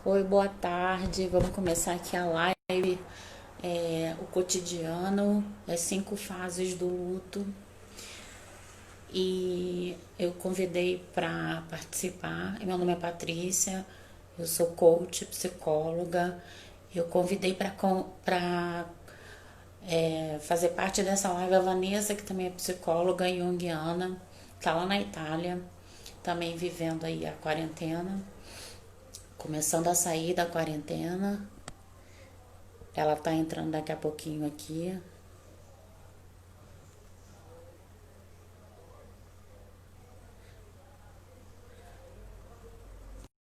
Oi, boa tarde. Vamos começar aqui a live. O cotidiano, as 5 fases do luto. E eu convidei para participar. Meu nome é Patrícia, eu sou coach, psicóloga. Eu convidei para fazer parte dessa live a Vanessa, que também é psicóloga junguiana, está lá na Itália, também vivendo aí a quarentena, começando a sair da quarentena. Ela tá entrando daqui a pouquinho aqui.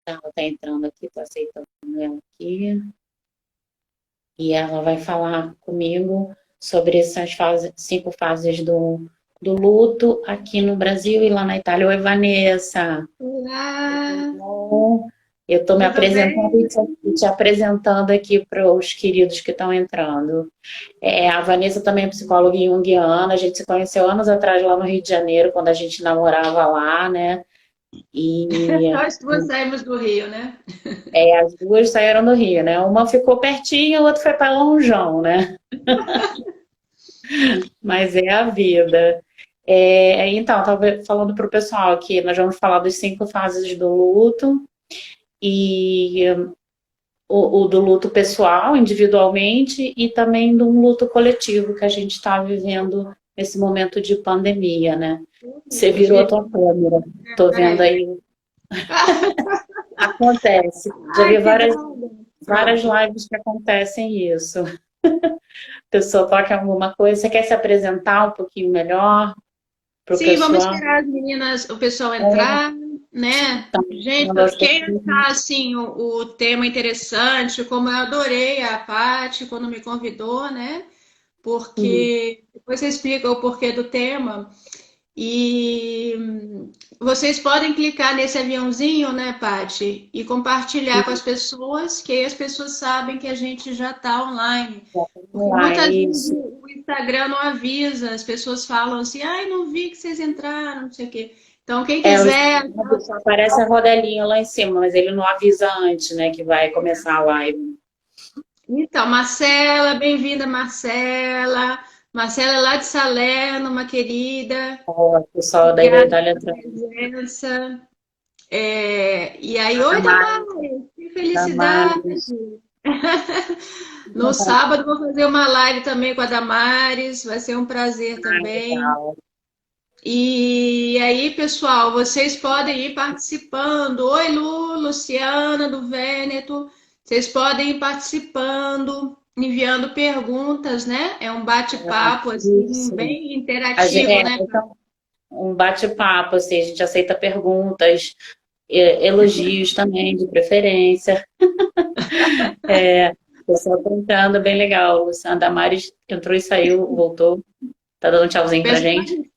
Ela tá entrando aqui, tô aceitando ela aqui. E ela vai falar comigo sobre essas 5 fases do luto aqui no Brasil e lá na Itália. Oi, Vanessa. Tudo Olá, bom? Eu estou me tudo apresentando bem? e te apresentando aqui para os queridos que estão entrando. A Vanessa também é psicóloga junguiana. A gente se conheceu anos atrás lá no Rio de Janeiro, quando a gente namorava lá, né? E Nós duas saímos do Rio, né? as duas saíram do Rio, né? Uma ficou pertinho, a outra foi para lonjão, né? Mas é a vida. Então, estava falando para o pessoal que nós vamos falar das 5 fases do luto e o do luto pessoal, individualmente, e também do luto coletivo que a gente está vivendo nesse momento de pandemia, né? Você virou a Gente, tua câmera, tô vendo peraí. aí. Acontece. Já Ai, vi que várias, droga. várias Pronto. lives que acontecem isso. A pessoa toca em alguma coisa. Você quer se apresentar um pouquinho melhor para o Sim, vamos pessoal? esperar as meninas, o pessoal É, entrar, né? tá Gente, mandando as quem perguntas. achar assim o tema interessante, como eu adorei a Paty quando me convidou, né? Hum, Porque depois você explica o porquê do tema. E vocês podem clicar nesse aviãozinho, né, Pati, e compartilhar com as pessoas, que aí as pessoas sabem que a gente já está online. Porque muitas online, vezes isso. o Instagram não avisa, as pessoas falam assim, ai, não vi que vocês entraram, não sei o quê. Então, quem O quiser. Instagram só aparece a rodelinha lá em cima, mas ele não avisa antes, né, que vai começar a live. Então, Marcela, bem-vinda, Marcela. Marcela é lá de Salerno, uma querida. Ó, o pessoal daí da Obrigada Itália pela entrando. presença. E aí, A oi, Damares, Damares, que felicidade! Damares. No sábado vou fazer uma live também com a Damares, vai ser um prazer Ah, também. legal. E aí, pessoal, vocês podem ir participando. Oi, Lu, Luciana do Vêneto. Vocês podem ir participando, enviando perguntas, né? É um bate-papo assim, Isso. bem interativo, né? Então, um bate-papo, assim, a gente aceita perguntas, elogios também, de preferência. O pessoal tá entrando, bem legal. Luciana Damares entrou e saiu, voltou. Tá dando um tchauzinho pra Peço gente.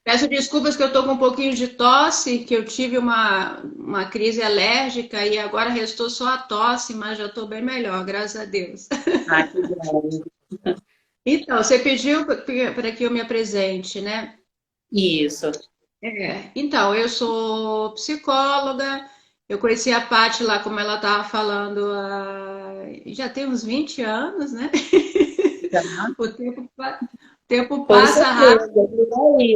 Peço desculpas que eu estou com um pouquinho de tosse, que eu tive uma crise alérgica e agora restou só a tosse, mas já estou bem melhor, graças a Deus. Ah, que bom. Então, você pediu para que eu me apresente, né? Isso. Então, eu sou psicóloga, eu conheci a Paty lá, como ela estava falando, já tem uns 20 anos, né? Já. O tempo Com passa certeza, rápido. por aí.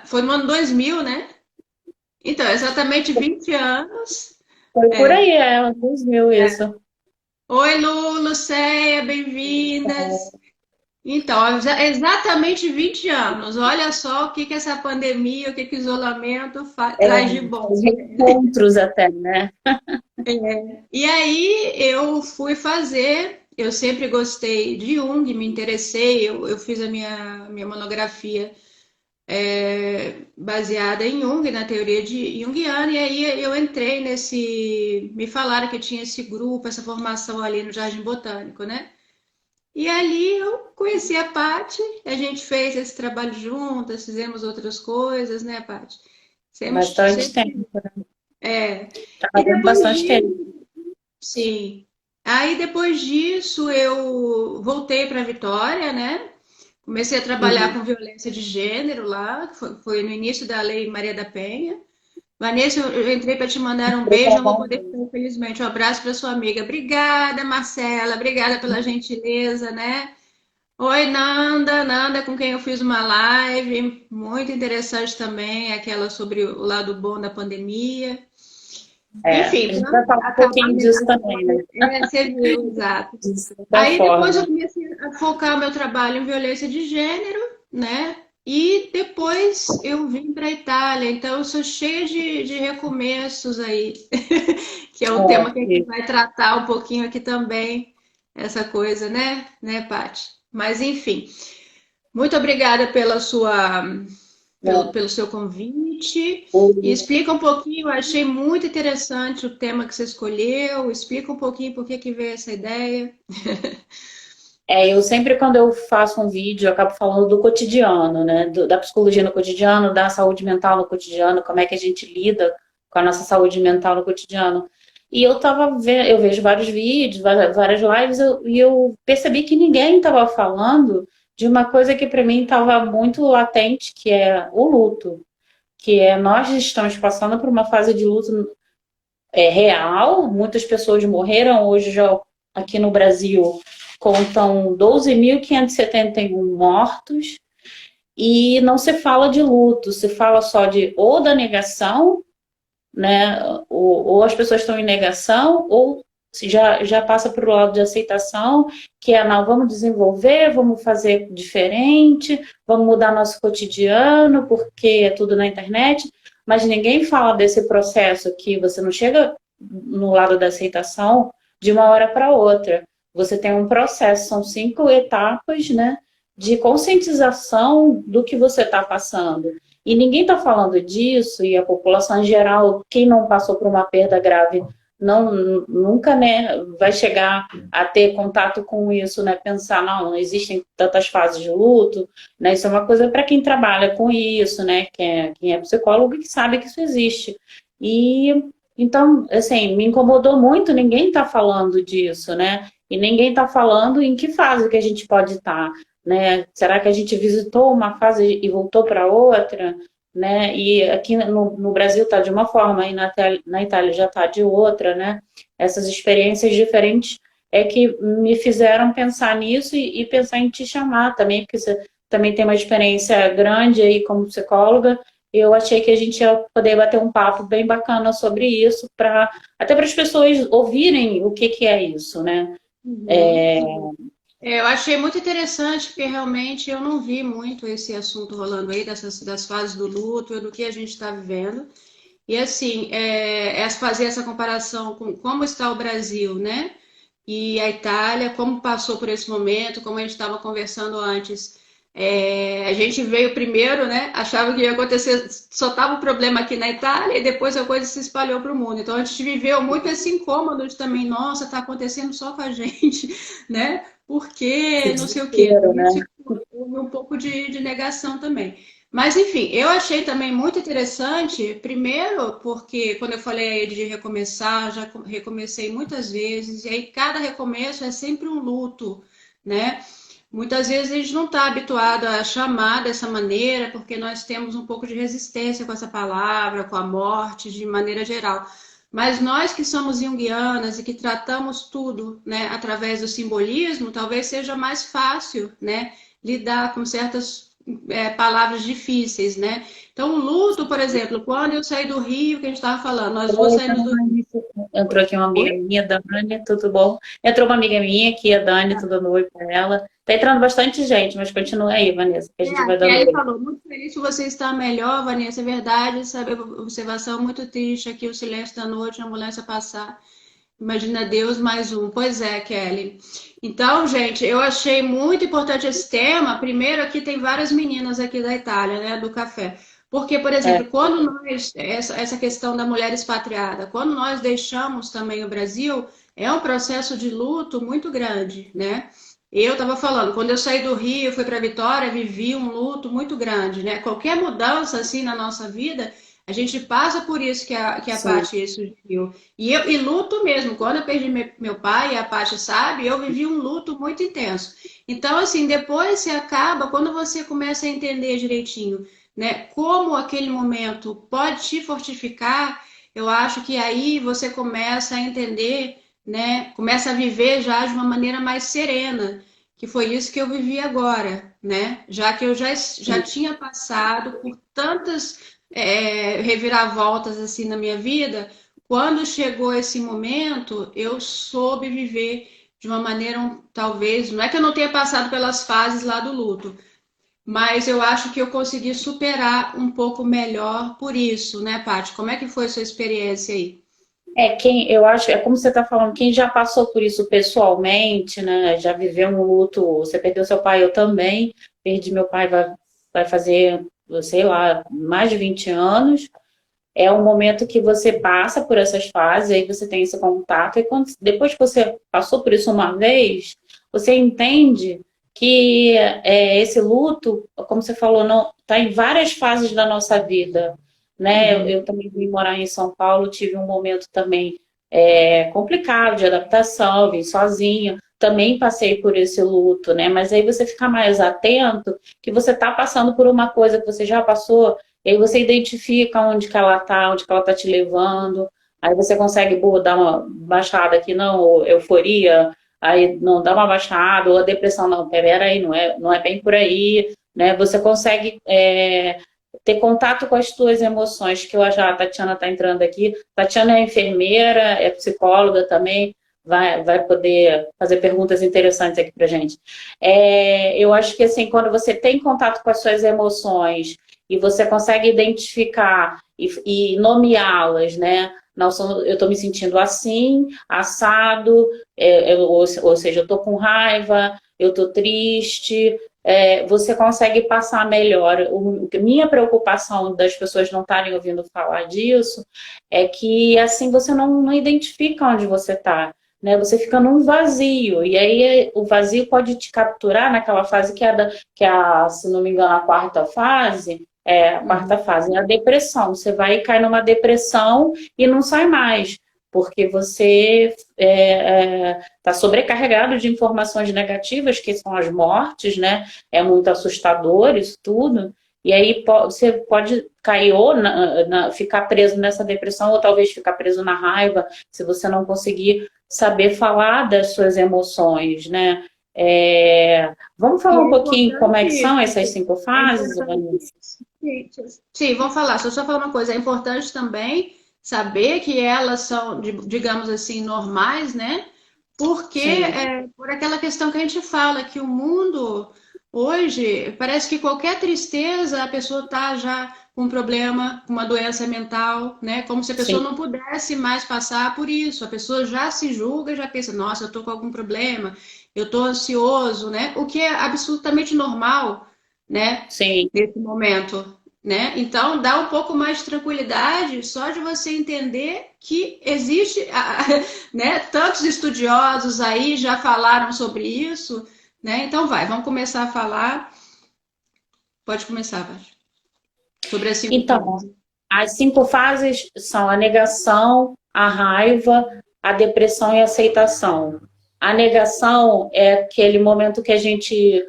Foi no ano 2000, né? Então, exatamente 20 anos. Foi por É. aí, 2000 isso. Oi, Lu, Lucéia, bem-vindas. Então, exatamente 20 anos. Olha só o que que essa pandemia, o que que o isolamento traz de bom. Os reencontros até, né? E aí eu fui fazer, eu sempre gostei de Jung, me interessei, eu fiz a minha monografia baseada em Jung, na teoria de Jungiana, e aí eu entrei me falaram que tinha esse grupo, essa formação ali no Jardim Botânico, né? E ali eu conheci a Paty, a gente fez esse trabalho juntas, fizemos outras coisas, né, Paty? Sempre, Bastante sempre, tempo. é. Tá E fazendo depois bastante tempo. disso, sim. Aí depois disso eu voltei para Vitória, né? Comecei a trabalhar Uhum. com violência de gênero lá, foi no início da Lei Maria da Penha. Vanessa, eu entrei para te mandar um beijo, não vou poder ficar, infelizmente. Um abraço para sua amiga. Obrigada, Marcela. Obrigada pela gentileza, né? Oi, Nanda. Nanda, com quem eu fiz uma live. Muito interessante também, aquela sobre o lado bom da pandemia. A Enfim, gente para vai falar um acabar pouquinho disso também, né? você viu, exato. De certa Aí depois eu forma. comecei a focar o meu trabalho em violência de gênero, né? E depois eu vim para a Itália, então eu sou cheia de recomeços aí, que é o tema que a gente É, vai tratar um pouquinho aqui também, essa coisa, né, Paty? Mas enfim, muito obrigada pelo seu convite. E o- explica um pouquinho, eu achei muito interessante o tema que você escolheu. Explica um pouquinho por que que veio essa ideia. eu sempre, quando eu faço um vídeo, eu acabo falando do cotidiano, né? Da psicologia no cotidiano, da saúde mental no cotidiano, como é que a gente lida com a nossa saúde mental no cotidiano. E eu tava vendo, eu vejo vários vídeos, várias lives, e eu percebi que ninguém estava falando de uma coisa que para mim estava muito latente, que é o luto. Que é nós estamos passando por uma fase de luto real, muitas pessoas morreram hoje já aqui no Brasil contam 12.571 mortos e não se fala de luto, se fala só de ou da negação, né? Ou as pessoas estão em negação, ou já passa para o lado de aceitação, que é não, vamos desenvolver, vamos fazer diferente, vamos mudar nosso cotidiano, porque é tudo na internet, mas ninguém fala desse processo que você não chega no lado da aceitação de uma hora para outra. Você tem um processo, são 5 etapas, né, de conscientização do que você está passando. E ninguém está falando disso, e a população em geral, quem não passou por uma perda grave, não nunca né, vai chegar a ter contato com isso, né? Pensar, não existem tantas fases de luto, né? Isso é uma coisa para quem trabalha com isso, né? Quem é psicólogo que sabe que isso existe. E então, assim, me incomodou muito, ninguém está falando disso, né? E ninguém está falando em que fase que a gente pode estar, né? Será que a gente visitou uma fase e voltou para outra, né? E aqui no Brasil está de uma forma e na Itália já está de outra, né? Essas experiências diferentes é que me fizeram pensar nisso e pensar em te chamar também, porque você também tem uma experiência grande aí como psicóloga. Eu achei que a gente ia poder bater um papo bem bacana sobre isso, para até para as pessoas ouvirem o que, que é isso, né? Uhum. Eu achei muito interessante, porque realmente eu não vi muito esse assunto rolando aí, das fases do luto, do que a gente está vivendo. E assim, fazer essa comparação com como está o Brasil, né? E a Itália, como passou por esse momento, como a gente estava conversando antes. A gente veio primeiro, né? Achava que ia acontecer, só estava o problema aqui na Itália e depois a coisa se espalhou para o mundo. Então a gente viveu muito esse incômodo de também, nossa, está acontecendo só com a gente, né? Esse Porque não sei o quê. desespero, né? Isso houve um pouco de negação também. Mas, enfim, eu achei também muito interessante, primeiro, porque quando eu falei aí de recomeçar, já recomecei muitas vezes, e aí cada recomeço é sempre um luto, né? Muitas vezes a gente não está habituado a chamar dessa maneira, porque nós temos um pouco de resistência com essa palavra, com a morte, de maneira geral. Mas nós que somos junguianas e que tratamos tudo, né, através do simbolismo, talvez seja mais fácil, né, lidar com certas palavras difíceis, né? Então, o luto, por exemplo, quando eu saí do Rio, que a gente estava falando, nós duas Oi, saímos do Rio. Dani. Entrou aqui uma amiga Oi? minha, Dani, tudo bom? Entrou uma amiga minha aqui, a Dani, tudo dando oi pra ela. Tá entrando bastante gente, mas continua aí, Vanessa, que a gente A vai dando Kelly oi. falou, muito feliz que você está melhor, Vanessa, é verdade, sabe, observação muito triste aqui, o silêncio da noite, a ambulância passar. Imagina Deus mais um. Pois é, Kelly. Então, gente, eu achei muito importante esse tema. Primeiro, aqui tem várias meninas aqui da Itália, né, do café. Porque, por exemplo, É, quando essa questão da mulher expatriada, quando nós deixamos também o Brasil, é um processo de luto muito grande, né? Eu estava falando, quando eu saí do Rio, fui para Vitória, vivi um luto muito grande, né? Qualquer mudança assim na nossa vida, a gente passa por isso que a sim, Paty sugeriu. E luto mesmo. Quando eu perdi meu pai, e a Paty sabe, eu vivi um luto muito intenso. Então, assim, depois se acaba, quando você começa a entender direitinho né, como aquele momento pode te fortificar, eu acho que aí você começa a entender, né, começa a viver já de uma maneira mais serena, que foi isso que eu vivi agora, né? Já que eu já Sim. tinha passado por tantas reviravoltas assim na minha vida, quando chegou esse momento, eu soube viver de uma maneira, talvez, não é que eu não tenha passado pelas fases lá do luto, mas eu acho que eu consegui superar um pouco melhor por isso, né, Paty? Como é que foi a sua experiência aí? Eu acho, é como você está falando, quem já passou por isso pessoalmente, né? Já viveu um luto, você perdeu seu pai, eu também, perdi meu pai, vai fazer, sei lá, mais de 20 anos. É um momento que você passa por essas fases, aí você tem esse contato, e depois que você passou por isso uma vez, você entende que esse luto, como você falou, não está em várias fases da nossa vida, né? Uhum. Eu também vim morar em São Paulo, tive um momento também complicado de adaptação, vim sozinha, também passei por esse luto, né? Mas aí você fica mais atento que você está passando por uma coisa que você já passou, e aí você identifica onde que ela tá, onde que ela tá te levando. Aí você consegue dar uma baixada aqui, não, ou euforia, aí não dá uma baixada, ou a depressão, não, pera aí, não é bem por aí, né? Você consegue ter contato com as tuas emoções, que eu já a Tatiana está entrando aqui. Tatiana é enfermeira, é psicóloga também, vai poder fazer perguntas interessantes aqui pra gente. Eu acho que assim, quando você tem contato com as suas emoções e você consegue identificar e nomeá-las, né? Não, eu estou me sentindo assim, assado, ou seja, eu estou com raiva, eu estou triste, você consegue passar melhor. Minha preocupação das pessoas não estarem ouvindo falar disso é que assim você não identifica onde você está. Né, você fica num vazio, e aí o vazio pode te capturar naquela fase se não me engano, a quarta fase, a quarta Uhum. fase é a depressão. Você vai cair numa depressão e não sai mais, porque você está sobrecarregado de informações negativas, que são as mortes, né? É muito assustador isso tudo. E aí você pode cair ou ficar preso nessa depressão, ou talvez ficar preso na raiva, se você não conseguir saber falar das suas emoções, né? Vamos E falar um é pouquinho como é importante que são isso. essas cinco É fases, importante Vanessa? isso. Sim, vamos falar. Só falar uma coisa. É importante também saber que elas são, digamos assim, normais, né? Porque Sim, por aquela questão que a gente fala, que o mundo hoje parece que qualquer tristeza a pessoa tá já com um problema, com uma doença mental, né? Como se a pessoa sim, não pudesse mais passar por isso. A pessoa já se julga, já pensa, nossa, eu tô com algum problema, eu tô ansioso, né? O que é absolutamente normal, né? sim. Nesse momento. Né? Então, dá um pouco mais de tranquilidade só de você entender que existe né? Tantos estudiosos aí já falaram sobre isso, né? Então vamos começar a falar. Pode começar, Paty. Sobre as cinco Então, fases. as cinco fases são a negação, a raiva, a depressão e a aceitação. A negação é aquele momento que a gente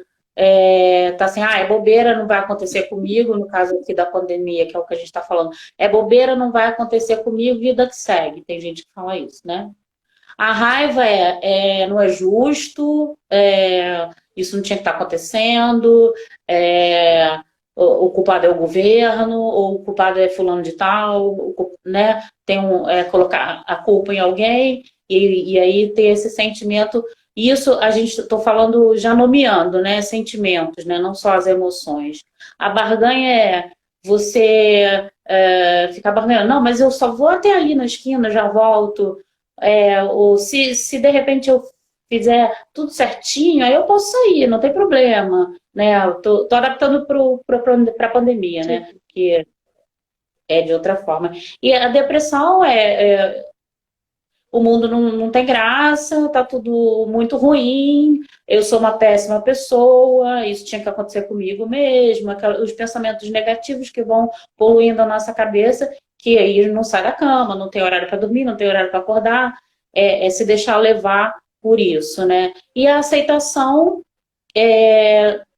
tá assim, é bobeira, não vai acontecer comigo, no caso aqui da pandemia, que é o que a gente está falando. É bobeira, não vai acontecer comigo, vida que segue. Tem gente que fala isso, né? A raiva não é justo, isso não tinha que estar acontecendo, é, o culpado é o governo, ou o culpado é fulano de tal, né? Colocar a culpa em alguém, e aí ter esse sentimento. Isso a gente estou falando já nomeando, né? Sentimentos, né? Não só as emoções. A barganha é você ficar barganhando, não, mas eu só vou até ali na esquina, já volto. Ou se de repente eu fizer tudo certinho, aí eu posso sair, não tem problema, né? Eu tô adaptando para a pandemia, né? Sim. Que é de outra forma. E a depressão o mundo não tem graça, tá tudo muito ruim, eu sou uma péssima pessoa, isso tinha que acontecer comigo mesmo, os pensamentos negativos que vão poluindo a nossa cabeça, que aí não sai da cama, não tem horário para dormir, não tem horário para acordar, se deixar levar por isso, né? E a aceitação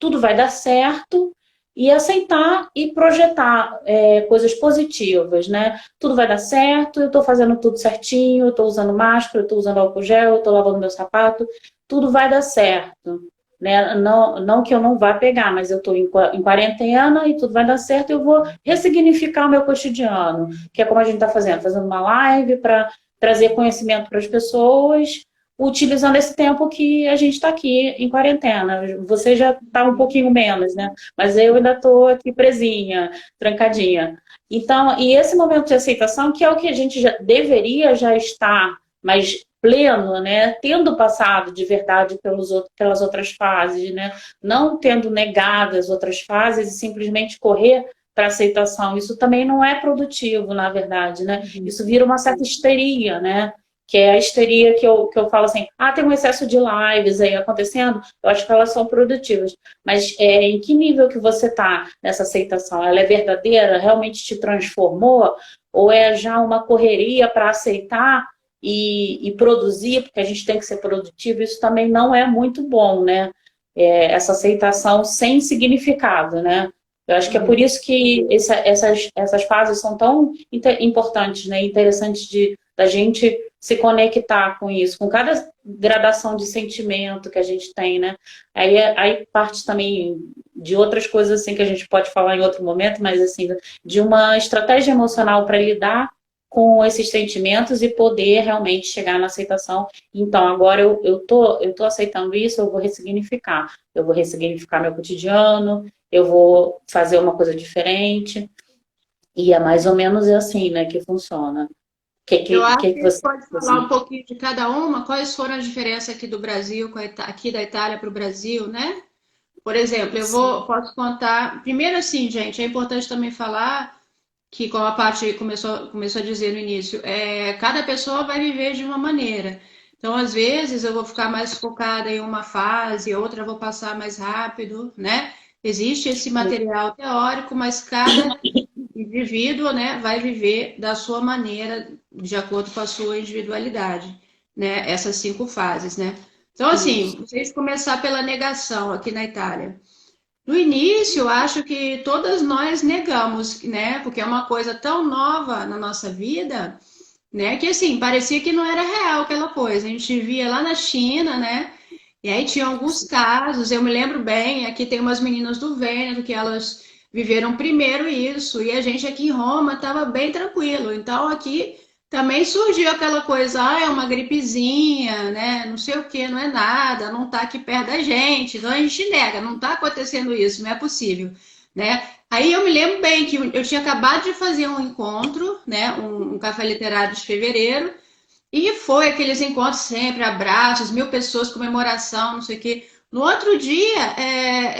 tudo vai dar certo e aceitar e projetar coisas positivas, né? Tudo vai dar certo, eu estou fazendo tudo certinho, eu estou usando máscara, eu estou usando álcool gel, eu estou lavando meu sapato, tudo vai dar certo, né? Não, não que eu não vá pegar, mas eu estou em quarentena e tudo vai dar certo, eu vou ressignificar o meu cotidiano, que é como a gente está fazendo uma live para trazer conhecimento para as pessoas, utilizando esse tempo que a gente está aqui em quarentena. Você já está um pouquinho menos, né? Mas eu ainda estou aqui presinha, trancadinha. Então, e esse momento de aceitação, que é o que a gente já deveria já estar mais pleno, né? Tendo passado de verdade pelas outras fases, né? Não tendo negado as outras fases e simplesmente correr para aceitação. Isso também não é produtivo, na verdade, né? Isso vira uma certa histeria, né? Que é a histeria que eu falo assim, tem um excesso de lives aí acontecendo, eu acho que elas são produtivas. Mas em que nível que você está nessa aceitação? Ela é verdadeira? Realmente te transformou? Ou é já uma correria para aceitar e produzir, porque a gente tem que ser produtivo? Isso também não é muito bom, né? Essa aceitação sem significado, né? Eu acho que é por isso que essas fases são tão importantes, né? Interessantes da gente se conectar com isso, com cada gradação de sentimento que a gente tem, né? Aí parte também de outras coisas assim que a gente pode falar em outro momento, mas assim, de uma estratégia emocional para lidar com esses sentimentos e poder realmente chegar na aceitação. Então, agora eu tô aceitando isso, eu vou ressignificar meu cotidiano, eu vou fazer uma coisa diferente, e é mais ou menos assim, né, que funciona. O Eu acho que que a gente você pode falar um assim? pouquinho de cada uma, quais foram as diferenças aqui do Brasil, aqui da Itália para o Brasil, né? Por exemplo, posso contar. Primeiro, assim, gente, é importante também falar que, como a Paty começou a dizer no início, cada pessoa vai viver de uma maneira. Então, às vezes, eu vou ficar mais focada em uma fase, outra eu vou passar mais rápido, né? Existe esse material teórico, mas cada indivíduo, né, vai viver da sua maneira, de acordo com a sua individualidade, né? Essas 5 fases, né? Então, assim, Isso. vocês começar pela negação aqui na Itália. No início, eu acho que todas nós negamos, né? Porque é uma coisa tão nova na nossa vida, né? Que assim, parecia que não era real aquela coisa. A gente via lá na China, né? E aí tinha alguns casos, eu me lembro bem, aqui tem umas meninas do Vêneto que elas viveram primeiro isso, e a gente aqui em Roma estava bem tranquilo. Então aqui também surgiu aquela coisa, é uma gripezinha, né? Não sei o que, não é nada, não está aqui perto da gente. Então a gente nega, não está acontecendo isso, não é possível, né? Aí eu me lembro bem que eu tinha acabado de fazer um encontro, né? Um café literário de fevereiro, e foi aqueles encontros sempre, abraços, 1.000 pessoas, comemoração, não sei o quê. No outro dia,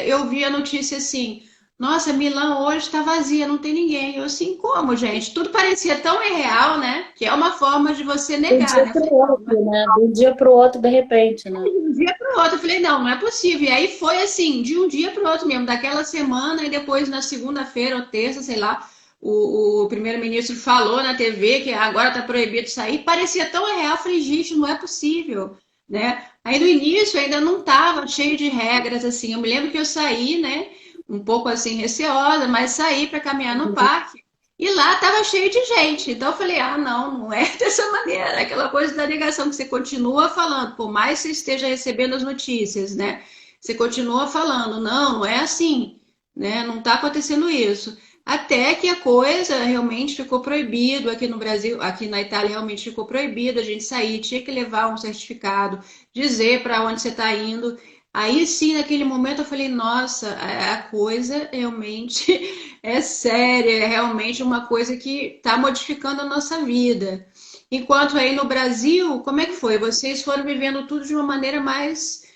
eu vi a notícia assim: nossa, Milão hoje está vazia, não tem ninguém. Eu assim, como, gente? Tudo parecia tão irreal, né? Que é uma forma de você De um negar, dia né? Eu para falei, o não, outro, né? De um dia para o outro, de repente, né? de um dia para o outro. Eu falei, não, não é possível. E aí foi assim, de um dia para o outro mesmo, daquela semana, e depois na segunda-feira ou terça, sei lá, o primeiro-ministro falou na TV que agora está proibido sair. Parecia tão real, eu falei, gente, não é possível, né? Aí no início ainda não estava cheio de regras, assim. Eu me lembro que eu saí, né, um pouco assim receosa, mas saí para caminhar no parque. E lá estava cheio de gente. Então eu falei, não, não é dessa maneira. Aquela coisa da negação que você continua falando, por mais que você esteja recebendo as notícias, né? Você continua falando, não, não é assim, né? Não está acontecendo isso. Até que a coisa realmente ficou proibido aqui no Brasil, aqui na Itália realmente ficou proibido a gente sair, tinha que levar um certificado, dizer para onde você está indo. Aí sim, naquele momento eu falei, nossa, a coisa realmente é séria, é realmente uma coisa que está modificando a nossa vida. Enquanto aí no Brasil, como é que foi? Vocês foram vivendo tudo de uma maneira mais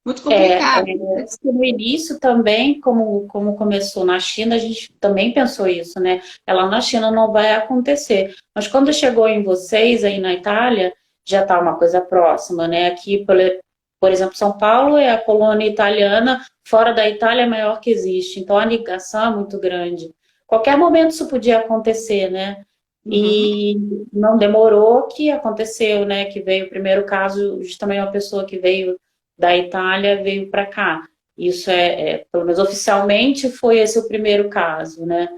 muito complicada. No início também, como começou na China, a gente também pensou isso, né? Lá na China não vai acontecer. Mas quando chegou em vocês aí na Itália, já está uma coisa próxima, né? Aqui, por exemplo, São Paulo é a colônia italiana, fora da Itália é a maior que existe. Então a ligação é muito grande. Qualquer momento isso podia acontecer, né? Uhum. E não demorou que aconteceu, né? Que veio o primeiro caso de também uma pessoa que veio da Itália veio para cá. Isso pelo menos oficialmente, foi esse o primeiro caso, né?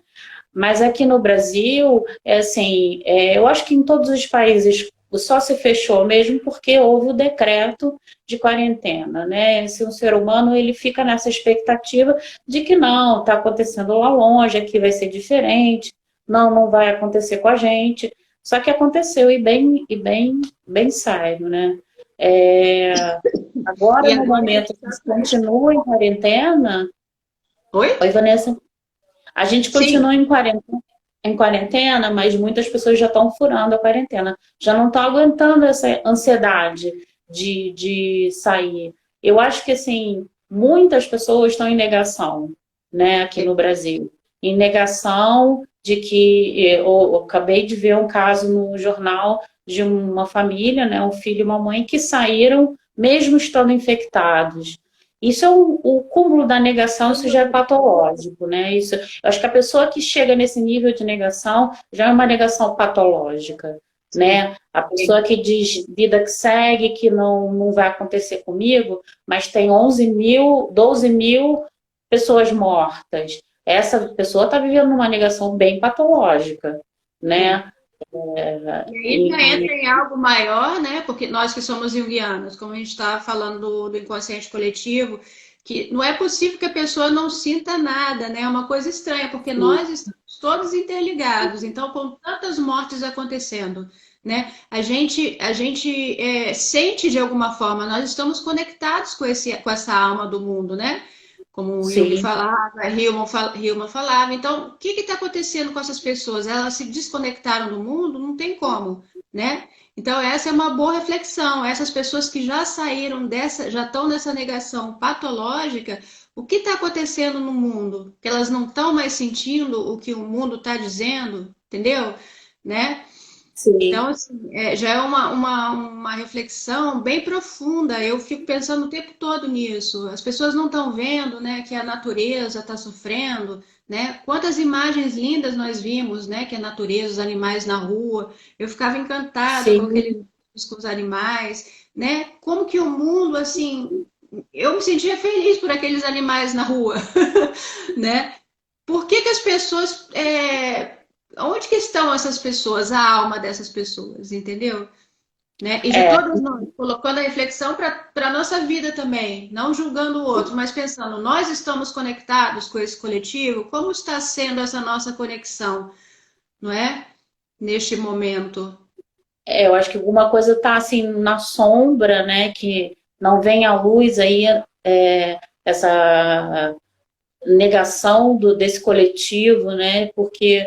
Mas aqui no Brasil, assim, eu acho que em todos os países só se fechou mesmo porque houve o decreto de quarentena, né? Se um ser humano ele fica nessa expectativa de que não, está acontecendo lá longe, aqui vai ser diferente, não vai acontecer com a gente. Só que aconteceu bem sério, né? É, E agora, no agora momento que se continua em quarentena, Oi? oi, Vanessa, a gente Sim. continua em quarentena, mas muitas pessoas já estão furando a quarentena, já não estão aguentando essa ansiedade de sair. Eu acho que, assim, muitas pessoas estão em negação, né, aqui no Brasil. Em negação de que eu acabei de ver um caso no jornal de uma família, né, um filho e uma mãe, que saíram mesmo estando infectados. Isso é o cúmulo da negação, isso já é patológico, né? Isso, eu acho que a pessoa que chega nesse nível de negação já é uma negação patológica, Sim. né? A pessoa que diz vida que segue, que não vai acontecer comigo, mas tem 11 mil, 12 mil pessoas mortas. Essa pessoa está vivendo uma negação bem patológica, É. né? E aí já E, entra em algo maior, né? Porque nós que somos junguianos, como a gente está falando do inconsciente coletivo, que não é possível que a pessoa não sinta nada, né? É uma coisa estranha, porque nós estamos todos interligados. Então, com tantas mortes acontecendo, né? A gente sente de alguma forma, nós estamos conectados com essa alma do mundo, né? Como o Jung sim, falava, Hillman falava. Então, o que está acontecendo com essas pessoas? Elas se desconectaram do mundo? Não tem como, né? Então, essa é uma boa reflexão. Essas pessoas que já saíram dessa, já estão nessa negação patológica, o que está acontecendo no mundo? Que elas não estão mais sentindo o que o mundo está dizendo, entendeu? Né? Então, sim. assim, já é uma reflexão bem profunda. Eu fico pensando o tempo todo nisso. As pessoas não estão vendo, né, que a natureza está sofrendo, né? Quantas imagens lindas nós vimos, né, que a natureza, os animais na rua. Eu ficava encantada com aqueles Sim, vídeos com os animais, né? Como que o mundo, assim, eu me sentia feliz por aqueles animais na rua, né? Por que que as pessoas. Onde que estão essas pessoas, a alma dessas pessoas, entendeu? Né? E de é, todos nós, colocando a reflexão para a nossa vida também, não julgando o outro, mas pensando, nós estamos conectados com esse coletivo? Como está sendo essa nossa conexão, não é? Neste momento. eu acho que alguma coisa está assim na sombra, né? Que não vem à luz aí essa negação desse coletivo, né? Porque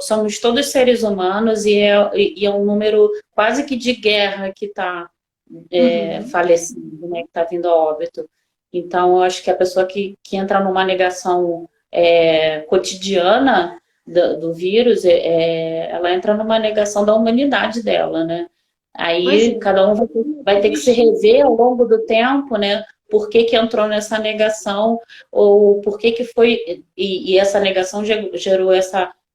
somos todos seres humanos e é um número quase que de guerra que está Uhum. falecido, né? Que está vindo a óbito. Então, eu acho que a pessoa que entra numa negação cotidiana do vírus, ela entra numa negação da humanidade dela, né? Pois é. Aí cada um vai ter que se Existir. rever ao longo do tempo, né? Por que que entrou nessa negação, ou por que que foi. E essa negação gerou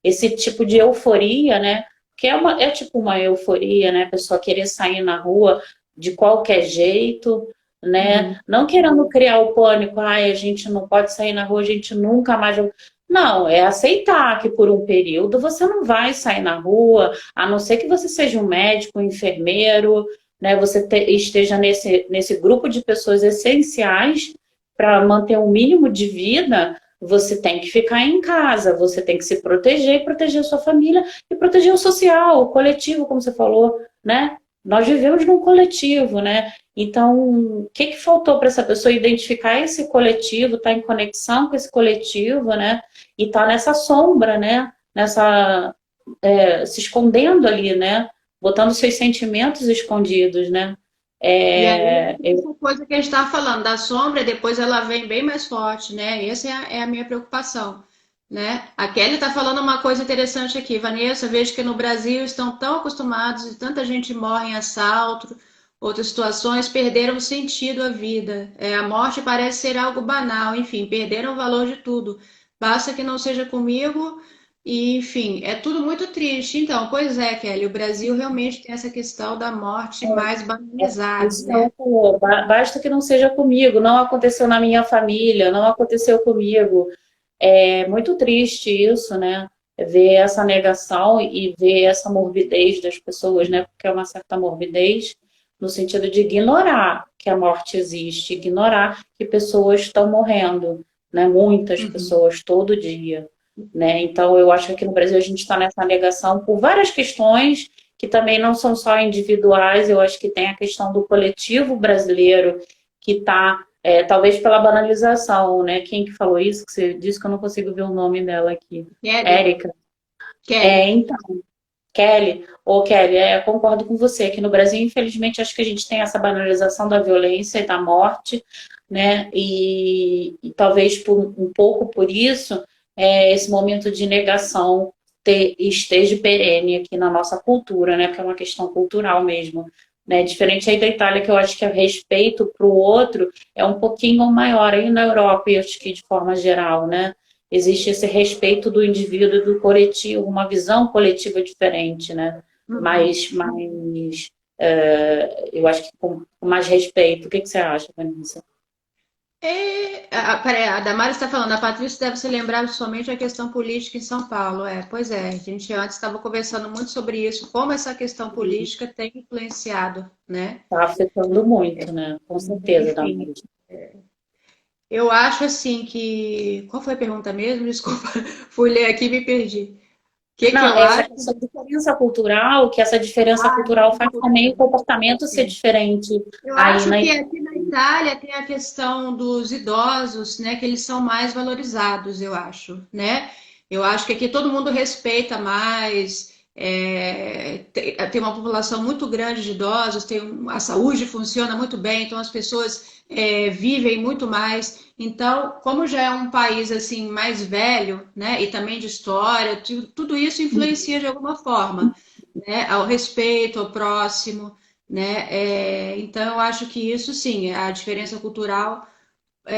esse tipo de euforia, né? Que é tipo uma euforia, né? A pessoa querer sair na rua de qualquer jeito, né? Uhum. Não querendo criar o pânico, ai, a gente não pode sair na rua, a gente nunca mais. Não, é aceitar que por um período você não vai sair na rua, a não ser que você seja um médico, um enfermeiro, né? Você esteja nesse grupo de pessoas essenciais para manter um mínimo de vida. Você tem que ficar em casa, você tem que se proteger, proteger a sua família e proteger o social, o coletivo, como você falou, né? Nós vivemos num coletivo, né? Então, o que que faltou para essa pessoa identificar esse coletivo, estar em conexão com esse coletivo, né? E estar nessa sombra, né? Se escondendo ali, né? Botando seus sentimentos escondidos, né? E aí, É, essa coisa que a gente estava falando, da sombra, depois ela vem bem mais forte, né? Essa é a minha preocupação, né? A Kelly está falando uma coisa interessante aqui. Vanessa, vejo que no Brasil estão tão acostumados e tanta gente morre em assalto, outras situações, perderam o sentido à vida. A morte parece ser algo banal, enfim, perderam o valor de tudo. Basta que não seja comigo, E, enfim, é tudo muito triste. Então, pois é, Kelly, o Brasil realmente tem essa questão da morte mais banalizada, Isso né? não, pô, basta que não seja comigo, não aconteceu na minha família, não aconteceu comigo. É muito triste isso, né? Ver essa negação e ver essa morbidez das pessoas, né? Porque é uma certa morbidez no sentido de ignorar que a morte existe, ignorar que pessoas estão morrendo, né? Muitas Uhum. pessoas todo dia, né? Então eu acho que aqui no Brasil a gente está nessa negação por várias questões que também não são só individuais, eu acho que tem a questão do coletivo brasileiro que está talvez pela banalização, né? Quem que falou isso? Que você disse que eu não consigo ver o nome dela aqui. Kelly, Érica. Kelly. Então, Kelly, ou Kelly, concordo com você. Aqui no Brasil, infelizmente, acho que a gente tem essa banalização da violência e da morte, né? E talvez um pouco por isso, esse momento de negação esteja perene aqui na nossa cultura, né? Porque é uma questão cultural mesmo. Né? Diferente aí da Itália, que eu acho que o respeito para o outro é um pouquinho maior aí na Europa, e acho que de forma geral, né? Existe esse respeito do indivíduo e do coletivo, uma visão coletiva diferente, né? Uhum. Mais eu acho que com mais respeito. O que que você acha, Vanessa? Peraí, a Damares está falando, a Patrícia deve se lembrar somente a questão política em São Paulo. Pois é, a gente antes estava conversando muito sobre isso, como essa questão política tem influenciado, né? Está afetando muito, né? Com certeza, Enfim, Damaris. eu acho assim que. Qual foi a pergunta mesmo? Desculpa, fui ler aqui e me perdi. O que que Não, eu essa, acho? essa diferença cultural, que essa diferença Ah, cultural faz também o comportamento ser sim. diferente Eu aí acho na que Itália. aqui na Itália tem a questão dos idosos, né? Que eles são mais valorizados, eu acho, né? Eu acho que aqui todo mundo respeita mais, tem uma população muito grande de idosos, a saúde funciona muito bem, então as pessoas vivem muito mais. Então, como já é um país assim mais velho, né? E também de história, tudo isso influencia de alguma forma, né? Ao respeito ao próximo, né? Então, eu acho que isso sim, a diferença cultural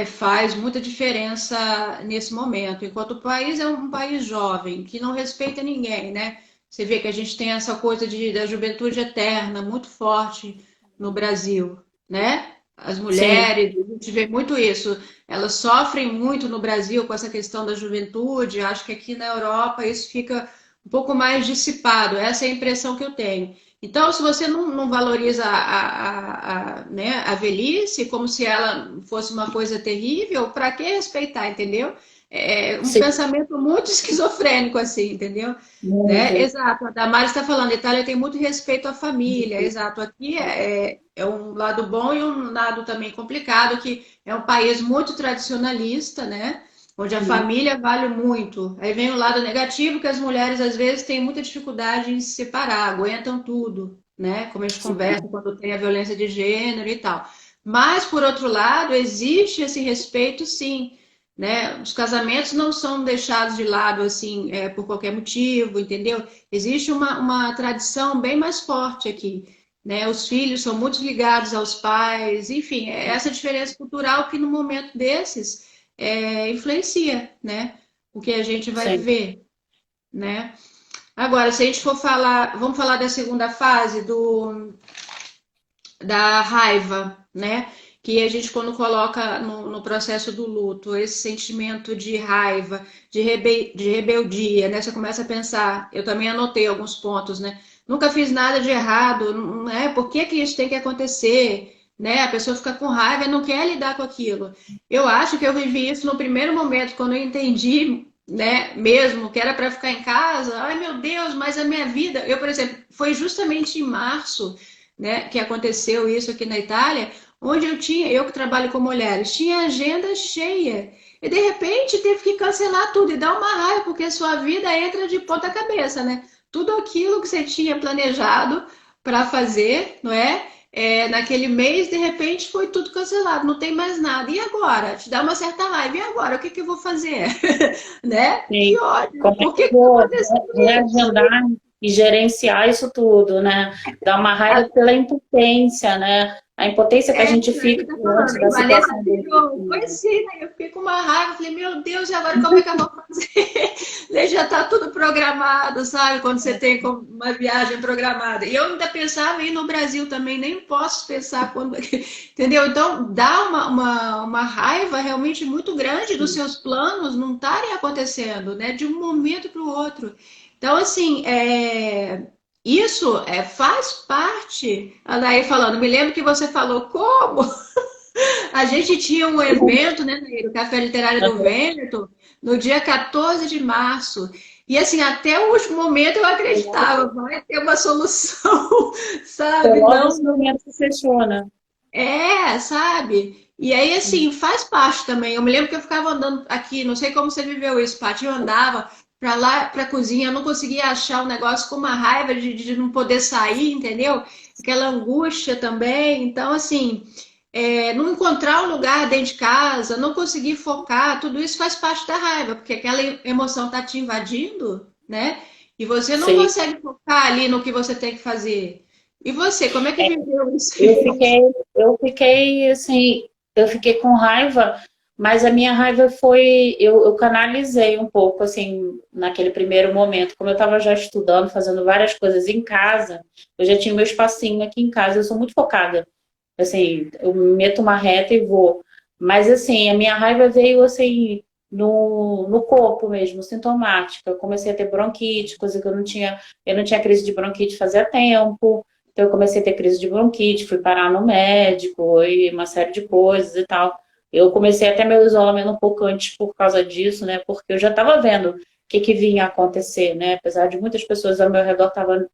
faz muita diferença nesse momento. Enquanto o país é um país jovem, que não respeita ninguém, né? Você vê que a gente tem essa coisa da juventude eterna muito forte no Brasil, né? As Sim, mulheres, a gente vê muito isso. Elas sofrem muito no Brasil com essa questão da juventude. Acho que aqui na Europa isso fica um pouco mais dissipado. Essa é a impressão que eu tenho. Então, se você não valoriza né, a velhice como se ela fosse uma coisa terrível, para que respeitar, entendeu? É um sim, pensamento muito esquizofrênico, assim, entendeu? Né? muito. Exato, a Damares está falando, a Itália tem muito respeito à família, exato. Aqui é um lado bom e um lado também complicado, que é um país muito tradicionalista, né? Onde a família vale muito. Aí vem o lado negativo, que as mulheres às vezes têm muita dificuldade em se separar, aguentam tudo, né? Como a gente conversa Sim, quando tem a violência de gênero e tal. Mas, por outro lado, existe esse respeito, sim, né? Os casamentos não são deixados de lado assim por qualquer motivo, entendeu? Existe uma tradição bem mais forte aqui, né? Os filhos são muito ligados aos pais, enfim, é essa diferença cultural que no momento desses influencia, né? O que a gente vai sim. viver, né? Agora, se a gente for falar, vamos falar da segunda fase da raiva, né? Que a gente, quando coloca no processo do luto, esse sentimento de raiva, de rebeldia, né? Você começa a pensar, eu também anotei alguns pontos, né? Nunca fiz nada de errado, né? Por que que isso tem que acontecer? Né? A pessoa fica com raiva e não quer lidar com aquilo. Eu acho que eu vivi isso no primeiro momento, quando eu entendi, né, mesmo que era para ficar em casa. Ai, meu Deus, mas a minha vida, eu, por exemplo, foi justamente em março, né, que aconteceu isso aqui na Itália, onde eu que trabalho com mulheres, tinha agenda cheia. E de repente teve que cancelar tudo e dar uma raiva, porque a sua vida entra de ponta cabeça, né? Tudo aquilo que você tinha planejado para fazer, não é? Naquele mês, de repente, foi tudo cancelado, não tem mais nada. E agora? Te dá uma certa raiva. E agora? O que que eu vou fazer? Né? Que Sim. ódio! Como é Por que eu que que tá vou acontecendo isso? reagendar e gerenciar isso tudo, né? Dá uma raiva pela impotência, né? A impotência que a É, gente é fica que tá diante falando. E da Vanessa situação do tirou. Foi sim, né? Eu fiquei com uma raiva. Falei, meu Deus, e agora como é que eu vou fazer? Daí já tá tudo programado, sabe? Quando você tem uma viagem programada. E eu ainda pensava em ir no Brasil também, nem posso pensar quando. Entendeu? Então dá uma raiva realmente muito grande dos seus planos não estarem acontecendo, né? De um momento para o outro. Então, assim, isso faz parte. Anaí falando, me lembro que você falou como a gente tinha um evento, né, Nair, o Café Literário do Vêneto, no dia 14 de março. E assim, até o último momento eu acreditava, vai ter uma solução, Foi sabe? logo Não, esse momento que fechou, né? sabe? E aí, assim, faz parte também. Eu me lembro que eu ficava andando aqui, não sei como você viveu isso, Paty, eu andava pra lá, pra cozinha, eu não conseguia achar o negócio com uma raiva de não poder sair, entendeu? Aquela angústia também. Então, assim, não encontrar um lugar dentro de casa, não conseguir focar, tudo isso faz parte da raiva, porque aquela emoção tá te invadindo, né? E você não Sim. consegue focar ali no que você tem que fazer. E você, como é que viveu isso? Eu fiquei, eu fiquei com raiva, mas a minha raiva foi, eu canalizei um pouco, assim, naquele primeiro momento. Como eu estava já estudando, fazendo várias coisas em casa, eu já tinha meu espacinho aqui em casa, eu sou muito focada. Assim, eu meto uma reta e vou. Mas, assim, a minha raiva veio, assim, no corpo mesmo, sintomática. Eu comecei a ter bronquite, coisa que eu não tinha crise de bronquite fazia tempo. Então, eu comecei a ter crise de bronquite, fui parar no médico e uma série de coisas e tal. Eu comecei até meu isolamento um pouco antes por causa disso, né? Porque eu já estava vendo o que vinha a acontecer, né? Apesar de muitas pessoas ao meu redor estavam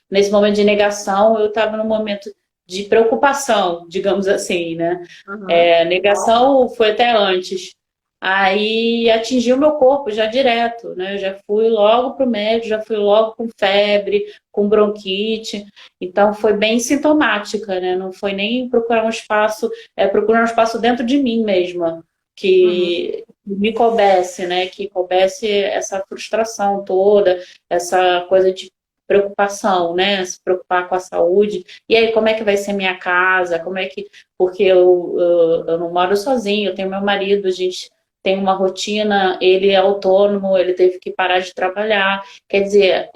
nesse momento de negação, eu estava num momento de preocupação, digamos assim, né? Aham. Negação foi até antes. Aí atingiu meu corpo já direto, né? Eu já fui logo para o médico, já fui logo com febre, com bronquite. Então foi bem sintomática, né? Não foi nem procurar um espaço, procurar um espaço dentro de mim mesma, Uhum. que me coubesse, né? Que coubesse essa frustração toda, essa coisa de preocupação, né? Se preocupar com a saúde. E aí, como é que vai ser minha casa? Como é que. Porque eu não moro sozinho, eu tenho meu marido, a gente tem uma rotina, ele é autônomo, ele teve que parar de trabalhar. Quer dizer,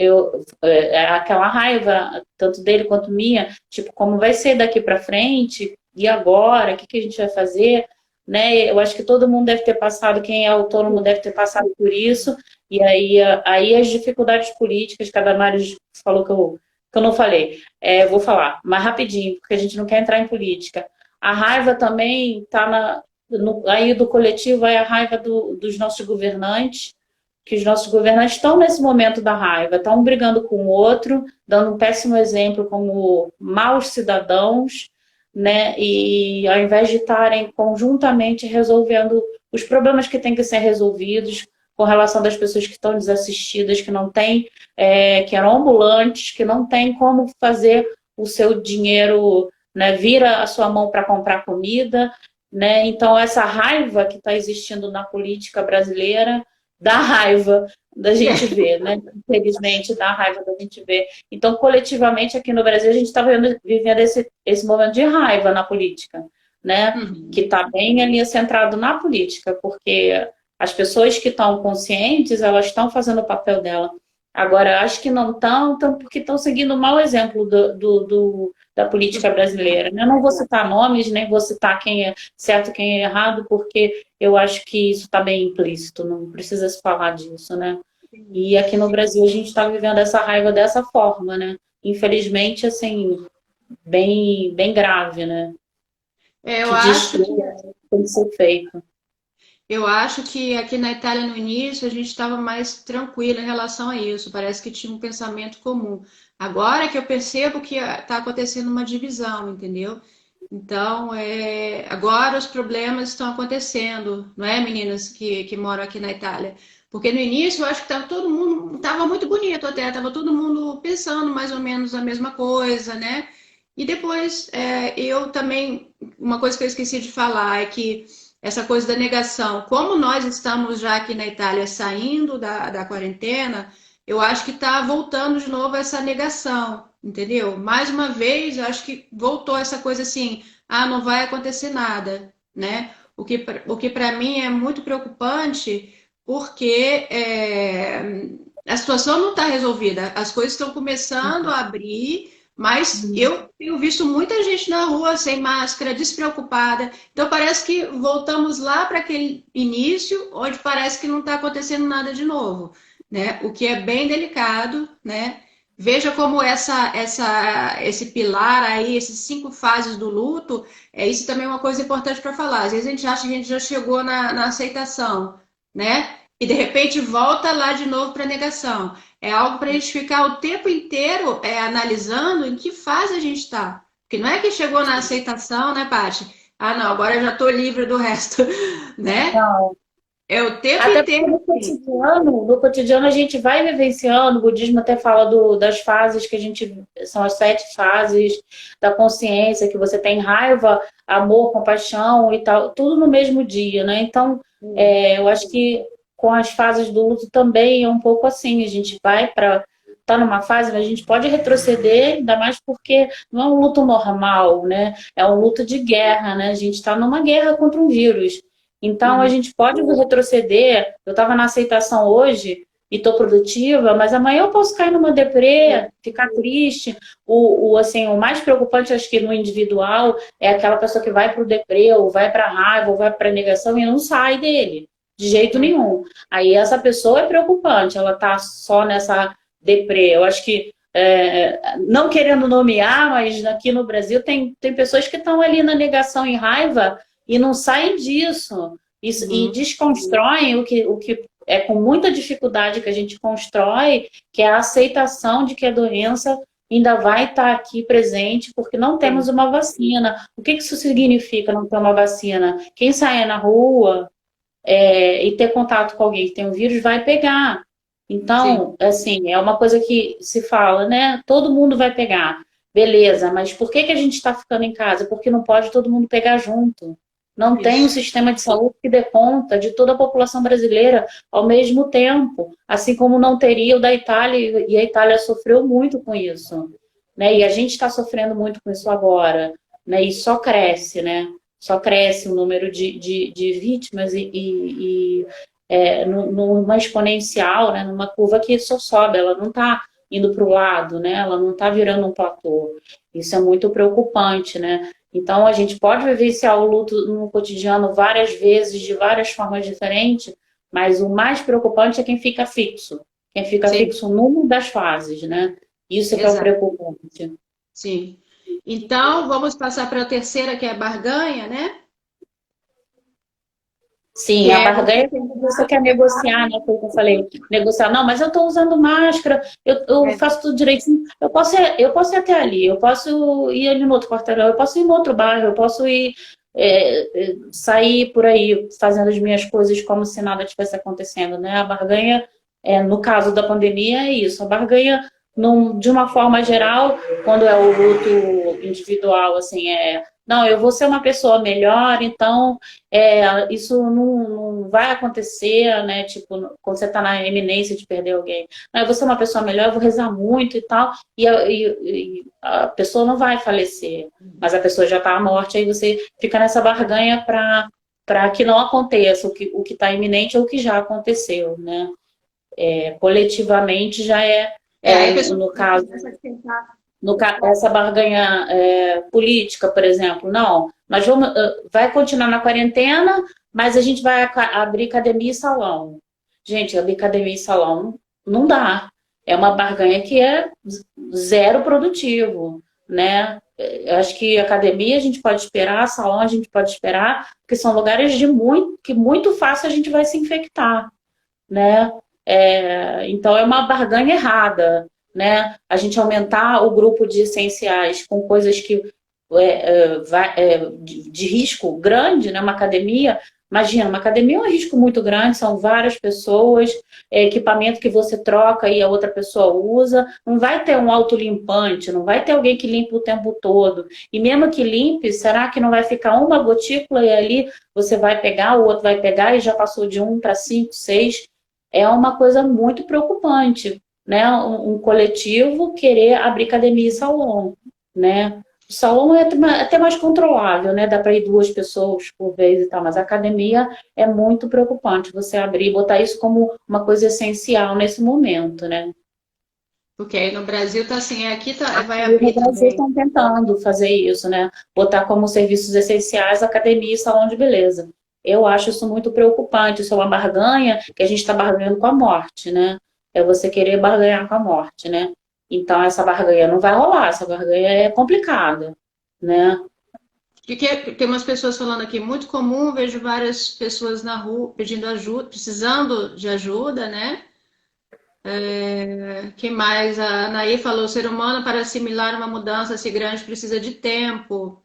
aquela raiva, tanto dele quanto minha, tipo, como vai ser daqui para frente? E agora? O que a gente vai fazer? Né? Eu acho que todo mundo deve ter passado, quem é autônomo deve ter passado por isso. E aí as dificuldades políticas, cada Mário falou que eu não falei. Vou falar, mas rapidinho, porque a gente não quer entrar em política. A raiva também está aí do coletivo, é a raiva dos nossos governantes, que os nossos governantes estão nesse momento da raiva, estão brigando com o outro, dando um péssimo exemplo como maus cidadãos, né? E ao invés de estarem conjuntamente resolvendo os problemas que têm que ser resolvidos, com relação das pessoas que estão desassistidas, que não têm, que eram ambulantes, que não têm como fazer o seu dinheiro, né, vira a sua mão para comprar comida, né? Então essa raiva que está existindo na política brasileira dá raiva da gente ver, né? Infelizmente dá raiva da gente ver. Então coletivamente aqui no Brasil a gente está vivendo esse momento de raiva na política, né? Que Uhum. está bem ali centrado na política, porque as pessoas que estão conscientes, elas estão fazendo o papel dela. Agora, acho que não estão, porque estão seguindo o mau exemplo da política brasileira. Eu não vou citar nomes, nem vou citar quem é certo, quem é errado, porque eu acho que isso está bem implícito, não precisa se falar disso, né? E aqui no Brasil a gente está vivendo essa raiva dessa forma, né? Infelizmente, assim, bem grave, né? Eu Que acho destino que tem que ser feito. eu acho que aqui na Itália no início a gente estava mais tranquilo em relação a isso. Parece que tinha um pensamento comum. Agora que eu percebo que está acontecendo uma divisão, entendeu? Então, agora os problemas estão acontecendo, não é, meninas que moram aqui na Itália? Porque no início eu acho que estava todo mundo, estava muito bonito até, estava todo mundo pensando mais ou menos a mesma coisa, né? E depois eu também, uma coisa que eu esqueci de falar é que essa coisa da negação, como nós estamos já aqui na Itália saindo da quarentena, eu acho que está voltando de novo essa negação. entendeu? Mais uma vez, eu acho que voltou essa coisa assim, ah, não vai acontecer nada, né? O que para mim é muito preocupante, porque a situação não está resolvida, as coisas estão começando a abrir, mas Uhum. eu tenho visto muita gente na rua sem máscara, despreocupada. Então parece que voltamos lá para aquele início, onde parece que não está acontecendo nada de novo, né? O que é bem delicado, né? Veja como esse pilar aí, esses 5 fases do luto, isso também é uma coisa importante para falar. Às vezes a gente acha que a gente já chegou na aceitação, né? E de repente volta lá de novo para a negação. É algo para a gente ficar o tempo inteiro analisando em que fase a gente está. Porque não é que chegou na aceitação, né, Paty? Ah, não, agora eu já estou livre do resto, né? Não. É o tempo Até porque inteiro assim. no cotidiano a gente vai vivenciando, o budismo até fala das fases que a gente, são as 7 fases da consciência, que você tem raiva, amor, compaixão e tal, tudo no mesmo dia, né? Então, eu acho que com as fases do luto também é um pouco assim, a gente vai para tá numa fase, mas a gente pode retroceder, ainda mais porque não é um luto normal, né? É um luto de guerra, né? A gente está numa guerra contra um vírus. Então, a Uhum. gente pode retroceder. Eu estava na aceitação hoje e estou produtiva, mas amanhã eu posso cair numa deprê, ficar triste. Assim, o mais preocupante, acho que no individual, é aquela pessoa que vai para o deprê, ou vai para a raiva, ou vai para a negação e não sai dele, de jeito nenhum. Aí essa pessoa é preocupante, ela está só nessa deprê. Eu acho que, não querendo nomear, mas aqui no Brasil tem pessoas que estão ali na negação e raiva e não saem disso. E Uhum. desconstroem o que é com muita dificuldade que a gente constrói, que é a aceitação de que a doença ainda vai estar aqui presente, porque não temos Sim, uma vacina. O que isso significa não ter uma vacina? Quem sair na rua e ter contato com alguém que tem o vírus vai pegar. sim. Então, assim, é uma coisa que se fala, né? Todo mundo vai pegar. Beleza, mas por que a gente está ficando em casa? Porque não pode todo mundo pegar junto. Não tem um Isso. sistema de saúde que dê conta de toda a população brasileira ao mesmo tempo, assim como não teria o da Itália, e a Itália sofreu muito com isso, né? E a gente está sofrendo muito com isso agora, né? E só cresce, né? Só cresce o número de vítimas numa exponencial, né? Numa curva que só sobe, ela não está indo para o lado, né? Ela não está virando um platô. Isso é muito preocupante, né? Então, a gente pode vivenciar o luto no cotidiano várias vezes, de várias formas diferentes, mas o mais preocupante é quem fica fixo. Quem fica Sim, fixo numa das fases, né? Isso é que é o exato. preocupante. Sim. Então, vamos passar para a terceira, que é a barganha, né? Que Sim, a é você barganha quando você quer negociar, né? Foi o que eu falei. Negociar, não, mas eu estou usando máscara, eu é, faço tudo direitinho. Eu posso ir até ali, eu posso ir ali no outro quarteirão, eu posso ir no outro bairro, eu posso ir sair por aí fazendo as minhas coisas como se nada tivesse acontecendo, né? A barganha, no caso da pandemia, é isso. A barganha, de uma forma geral, quando é o luto individual, assim, não, eu vou ser uma pessoa melhor, então isso não vai acontecer, né? Tipo, quando você está na eminência de perder alguém. Não, eu vou ser uma pessoa melhor, eu vou rezar muito e tal, e a pessoa não vai falecer, mas a pessoa já está à morte, aí você fica nessa barganha para que não aconteça o que está iminente ou o que já aconteceu, né? Coletivamente já aí a pessoa no caso começa a tentar. essa barganha política, por exemplo, não, nós vamos, vai continuar na quarentena, mas a gente vai abrir academia e salão. Gente, abrir academia e salão não dá. É uma barganha que é zero produtivo, né? Eu acho que academia a gente pode esperar, salão a gente pode esperar, porque são lugares que muito fácil a gente vai se infectar, né? Então é uma barganha errada, né? A gente aumentar o grupo de essenciais com coisas que de risco grande, né? Uma academia, imagina, uma academia é um risco muito grande, são várias pessoas, equipamento que você troca e a outra pessoa usa, não vai ter um autolimpante, não vai ter alguém que limpe o tempo todo. E mesmo que limpe, será que não vai ficar uma gotícula e ali você vai pegar, o outro vai pegar e já passou de 1 para 5, 6? É uma coisa muito preocupante, né, um coletivo querer abrir academia e salão, né? O salão é até mais controlável, né? Dá para ir 2 pessoas por vez e tal, mas a academia é muito preocupante você abrir e botar isso como uma coisa essencial nesse momento, né? Porque aí no Brasil tá assim, aqui tá, vai E no abrir Brasil também. estão tentando fazer isso, né? Botar como serviços essenciais academia e salão de beleza. Eu acho isso muito preocupante. Isso é uma barganha que a gente está barganhando com a morte, né? É você querer barganhar com a morte, né? Então essa barganha não vai rolar, essa barganha é complicada, né? Porque tem umas pessoas falando aqui, muito comum, vejo várias pessoas na rua pedindo ajuda, precisando de ajuda, né? Quem mais? A Anaí falou, o ser humano para assimilar uma mudança assim grande precisa de tempo.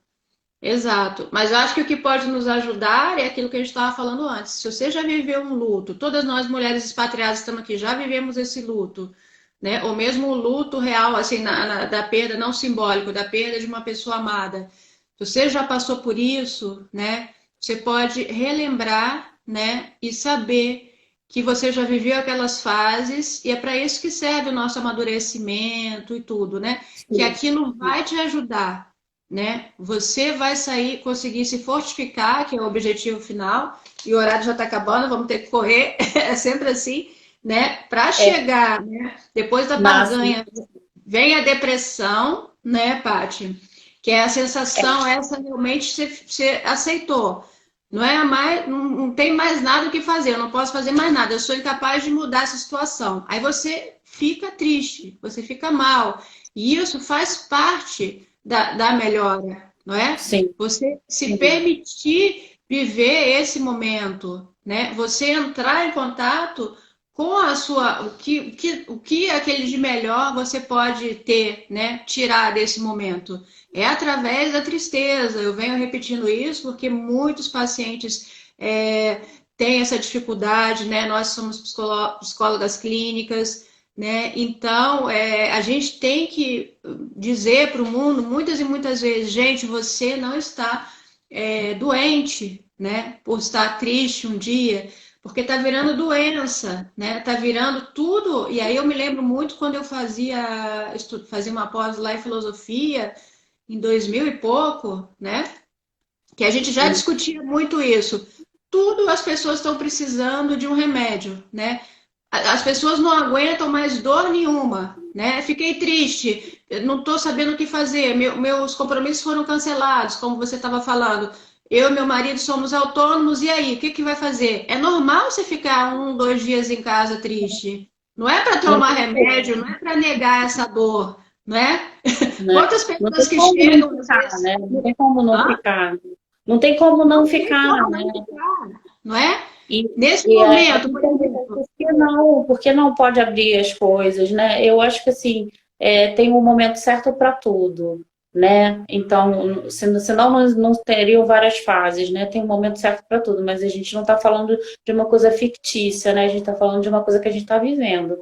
Exato. Mas eu acho que o que pode nos ajudar é aquilo que a gente estava falando antes. Se você já viveu um luto, todas nós mulheres expatriadas estamos aqui, já vivemos esse luto, né? Ou mesmo o luto real, assim, da perda, não simbólico, da perda de uma pessoa amada. Se você já passou por isso, né? Você pode relembrar, né? E saber que você já viveu aquelas fases e é para isso que serve o nosso amadurecimento e tudo, né? Que Sim. aquilo vai te ajudar, né? Você vai sair, conseguir se fortificar, que é o objetivo final, e o horário já está acabando, vamos ter que correr, é sempre assim, né? Para É, chegar, né? Depois da nasce. barganha, vem a depressão, né, Paty? Que é a sensação essa realmente você aceitou. Não é mais, não tem mais nada o que fazer, eu não posso fazer mais nada, eu sou incapaz de mudar essa situação. Aí você fica triste, você fica mal. E isso faz parte da melhora, não é? Sim, Você se sim. permitir viver esse momento, né? Você entrar em contato com a sua, o que aquele de melhor você pode ter, né? Tirar desse momento. É através da tristeza. Eu venho repetindo isso porque muitos pacientes têm essa dificuldade, né? Nós somos psicólogas clínicas, né? Então, a gente tem que dizer para o mundo muitas e muitas vezes, gente, você não está doente, né? Por estar triste um dia, porque está virando doença, né? Está virando tudo. E aí eu me lembro muito quando eu fazia uma pós lá em filosofia em 2000 e pouco, né? Que a gente já Sim. discutia muito isso. Tudo as pessoas estão precisando de um remédio, né? As pessoas não aguentam mais dor nenhuma, né? Fiquei triste, não estou sabendo o que fazer, meus compromissos foram cancelados, como você estava falando. Eu e meu marido somos autônomos, e aí, o que que vai fazer? É normal você ficar 1, 2 dias em casa triste. Não é para Não tomar tem remédio, como, não é para negar essa dor, não é? né? Quantas Não pessoas tem que como não chegam, às ficar, vezes. né? Não tem como não Hã? ficar. Não tem como não Não tem ficar, como né? não ficar, não é? E, Nesse e a momento, gente por pergunta, exemplo. por que não pode abrir as coisas, né? Eu acho que assim, tem um momento certo para tudo, né? Então, senão não teriam várias fases, né? Tem um momento certo para tudo, mas a gente não está falando de uma coisa fictícia, né? A gente está falando de uma coisa que a gente está vivendo.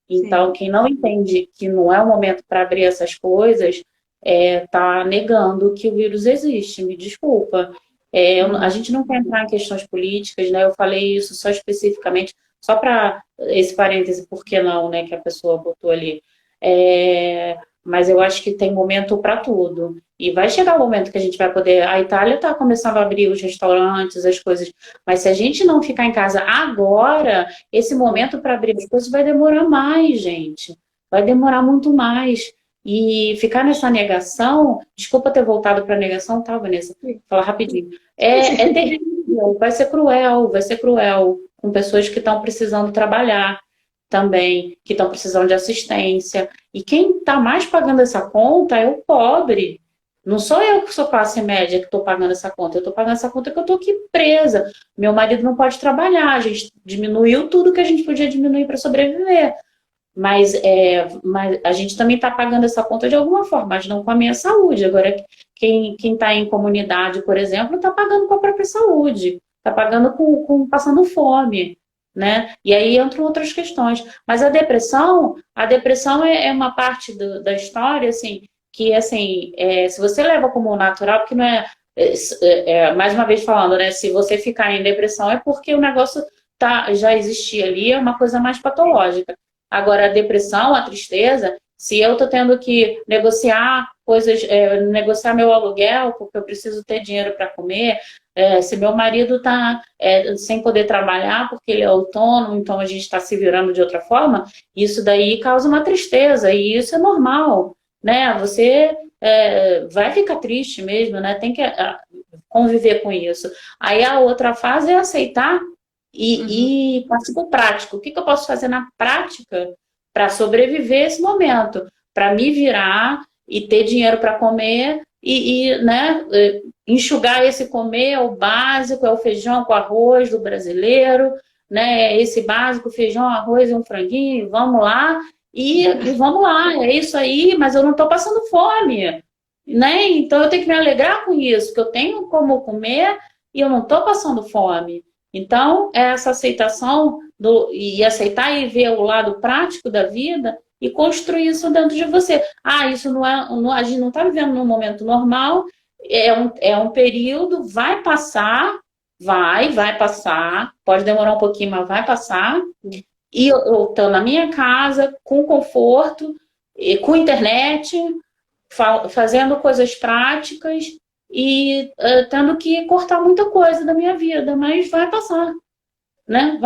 Então, Sim. quem não entende que não é o momento para abrir essas coisas, está negando que o vírus existe, me desculpa. A Hum. gente não quer entrar em questões políticas, né? Eu falei isso só especificamente, só para esse parêntese, por que não, né? Que a pessoa botou ali. Mas eu acho que tem momento para tudo. E vai chegar o momento que a gente vai poder. A Itália está começando a abrir os restaurantes, as coisas. Mas se a gente não ficar em casa agora, esse momento para abrir as coisas vai demorar mais, gente. Vai demorar muito mais. E ficar nessa negação, desculpa ter voltado para a negação, tá, Vanessa? Vou falar rapidinho. É terrível, vai ser cruel com pessoas que estão precisando trabalhar também, que estão precisando de assistência. E quem está mais pagando essa conta é o pobre. Não sou eu que sou classe média que estou pagando essa conta, eu estou pagando essa conta que eu estou aqui presa. Meu marido não pode trabalhar, a gente diminuiu tudo que a gente podia diminuir para sobreviver. Mas a gente também está pagando essa conta de alguma forma, mas não com a minha saúde. Agora, quem está em comunidade, por exemplo, está pagando com a própria saúde, está pagando passando fome, né? E aí entram outras questões. Mas a depressão é uma parte da história, assim, que, assim, se você leva como natural, porque não mais uma vez falando, né? Se você ficar em depressão é porque o negócio já existia ali, é uma coisa mais patológica. Agora, a depressão, a tristeza, se eu tô tendo que negociar coisas, negociar meu aluguel, porque eu preciso ter dinheiro para comer, se meu marido está sem poder trabalhar porque ele é autônomo, então a gente está se virando de outra forma, isso daí causa uma tristeza, e isso é normal, né? Você vai ficar triste mesmo, né? Tem que conviver com isso. Aí a outra fase é aceitar Uhum. e partir para o prático. O que, que eu posso fazer na prática para sobreviver esse momento? Para me virar e ter dinheiro para comer né, enxugar esse comer é o básico, é o feijão com arroz do brasileiro, né? Esse básico, feijão, arroz e um franguinho, vamos lá, e vamos lá, é isso aí, mas eu não estou passando fome, né? Então eu tenho que me alegrar com isso, que eu tenho como comer e eu não estou passando fome. Então, é essa aceitação e aceitar e ver o lado prático da vida e construir isso dentro de você. Ah, isso não é. Não, a gente não está vivendo num momento normal, é um período, vai passar, vai passar, pode demorar um pouquinho, mas vai passar. E eu estou na minha casa, com conforto, e com internet, fazendo coisas práticas e tendo que cortar muita coisa da minha vida, mas vai passar, né?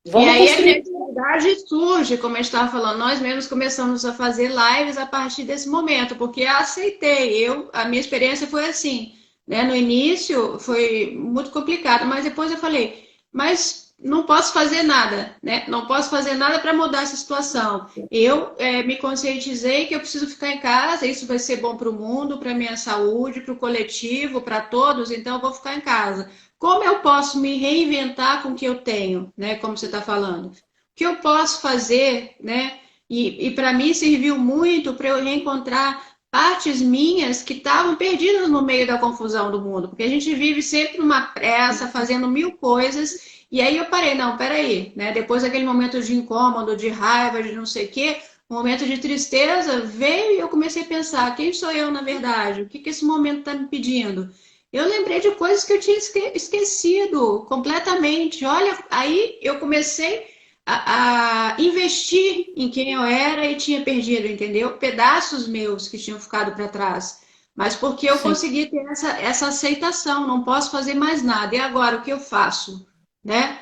E Vamos aí a construir. criatividade surge, como a gente estava falando, nós mesmos começamos a fazer lives a partir desse momento, porque eu aceitei, a minha experiência foi assim, né? No início foi muito complicado, mas depois eu falei, mas não posso fazer nada, né? Não posso fazer nada para mudar essa situação. Eu me conscientizei que eu preciso ficar em casa, isso vai ser bom para o mundo, para a minha saúde, para o coletivo, para todos, então eu vou ficar em casa. Como eu posso me reinventar com o que eu tenho, né? Como você está falando. O que eu posso fazer, né? E para mim serviu muito para eu reencontrar partes minhas que estavam perdidas no meio da confusão do mundo, porque a gente vive sempre numa pressa, fazendo mil coisas, e aí eu parei, não, peraí, né? Depois daquele momento de incômodo, de raiva, de não sei o quê, um momento de tristeza veio e eu comecei a pensar, quem sou eu na verdade? O que que esse momento está me pedindo? Eu lembrei de coisas que eu tinha esquecido completamente. Olha, aí eu comecei a investir em quem eu era e tinha perdido, entendeu? Pedaços meus que tinham ficado para trás. Mas porque eu Sim, consegui ter essa aceitação, não posso fazer mais nada. E agora, o que eu faço? Né?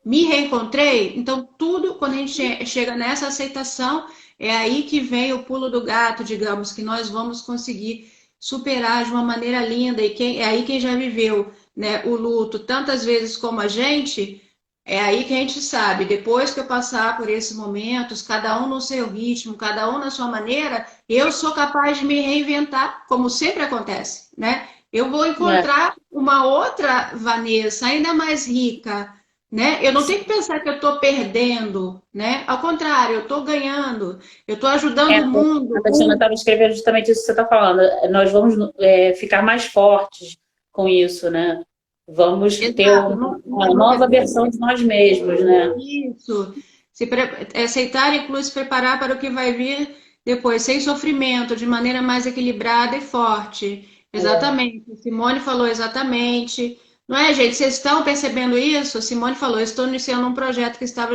Me reencontrei? Então, tudo, quando a gente chega nessa aceitação, é aí que vem o pulo do gato, digamos, que nós vamos conseguir superar de uma maneira linda. E é aí quem já viveu, né, o luto tantas vezes como a gente, é aí que a gente sabe, depois que eu passar por esses momentos, cada um no seu ritmo, cada um na sua maneira, eu sou capaz de me reinventar, como sempre acontece, né? Eu vou é, encontrar uma outra Vanessa, ainda mais rica, né? Eu não tenho que sim. pensar que eu estou perdendo, né? Ao contrário, eu estou ganhando, eu estou É, ajudando o a mundo. Tatiana estava escrevendo justamente isso que você está falando. Nós vamos ficar mais fortes com isso, né? Vamos ter Exato, uma nova versão de nós mesmos, né? isso. Aceitar inclui se preparar para o que vai vir depois, sem sofrimento, de maneira mais equilibrada e forte. Exatamente. Simone falou exatamente. Não é, gente? Vocês estão percebendo isso? Simone falou: estou iniciando um projeto que estava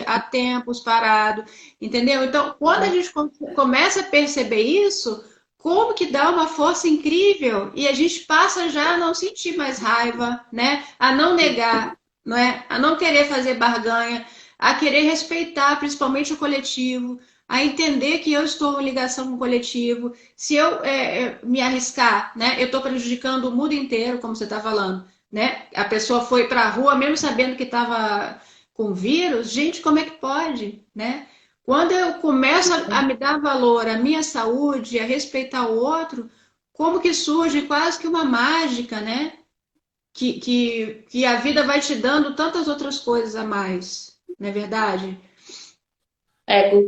há tempos parado, entendeu? Então, quando a gente começa a perceber isso, como que dá uma força incrível e a gente passa já a não sentir mais raiva, né? A não negar, não é? A não querer fazer barganha, a querer respeitar principalmente o coletivo, a entender que eu estou em ligação com o coletivo. Se eu me arriscar, né? Eu estou prejudicando o mundo inteiro, como você está falando, né? A pessoa foi para a rua mesmo sabendo que estava com vírus. Gente, como é que pode, né? Quando eu começo a me dar valor à minha saúde, a respeitar o outro, como que surge quase que uma mágica, né? Que a vida vai te dando tantas outras coisas a mais, não é verdade?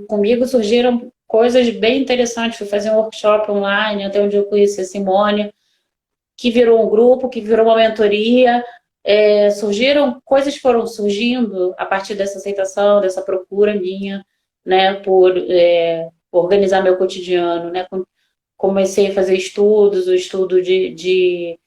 Comigo surgiram coisas bem interessantes. Fui fazer um workshop online, até onde eu conheci a Simone, que virou um grupo, que virou uma mentoria. Surgiram, coisas foram surgindo a partir dessa aceitação, dessa procura minha, né, por organizar meu cotidiano, né? Comecei a fazer estudos, o estudo de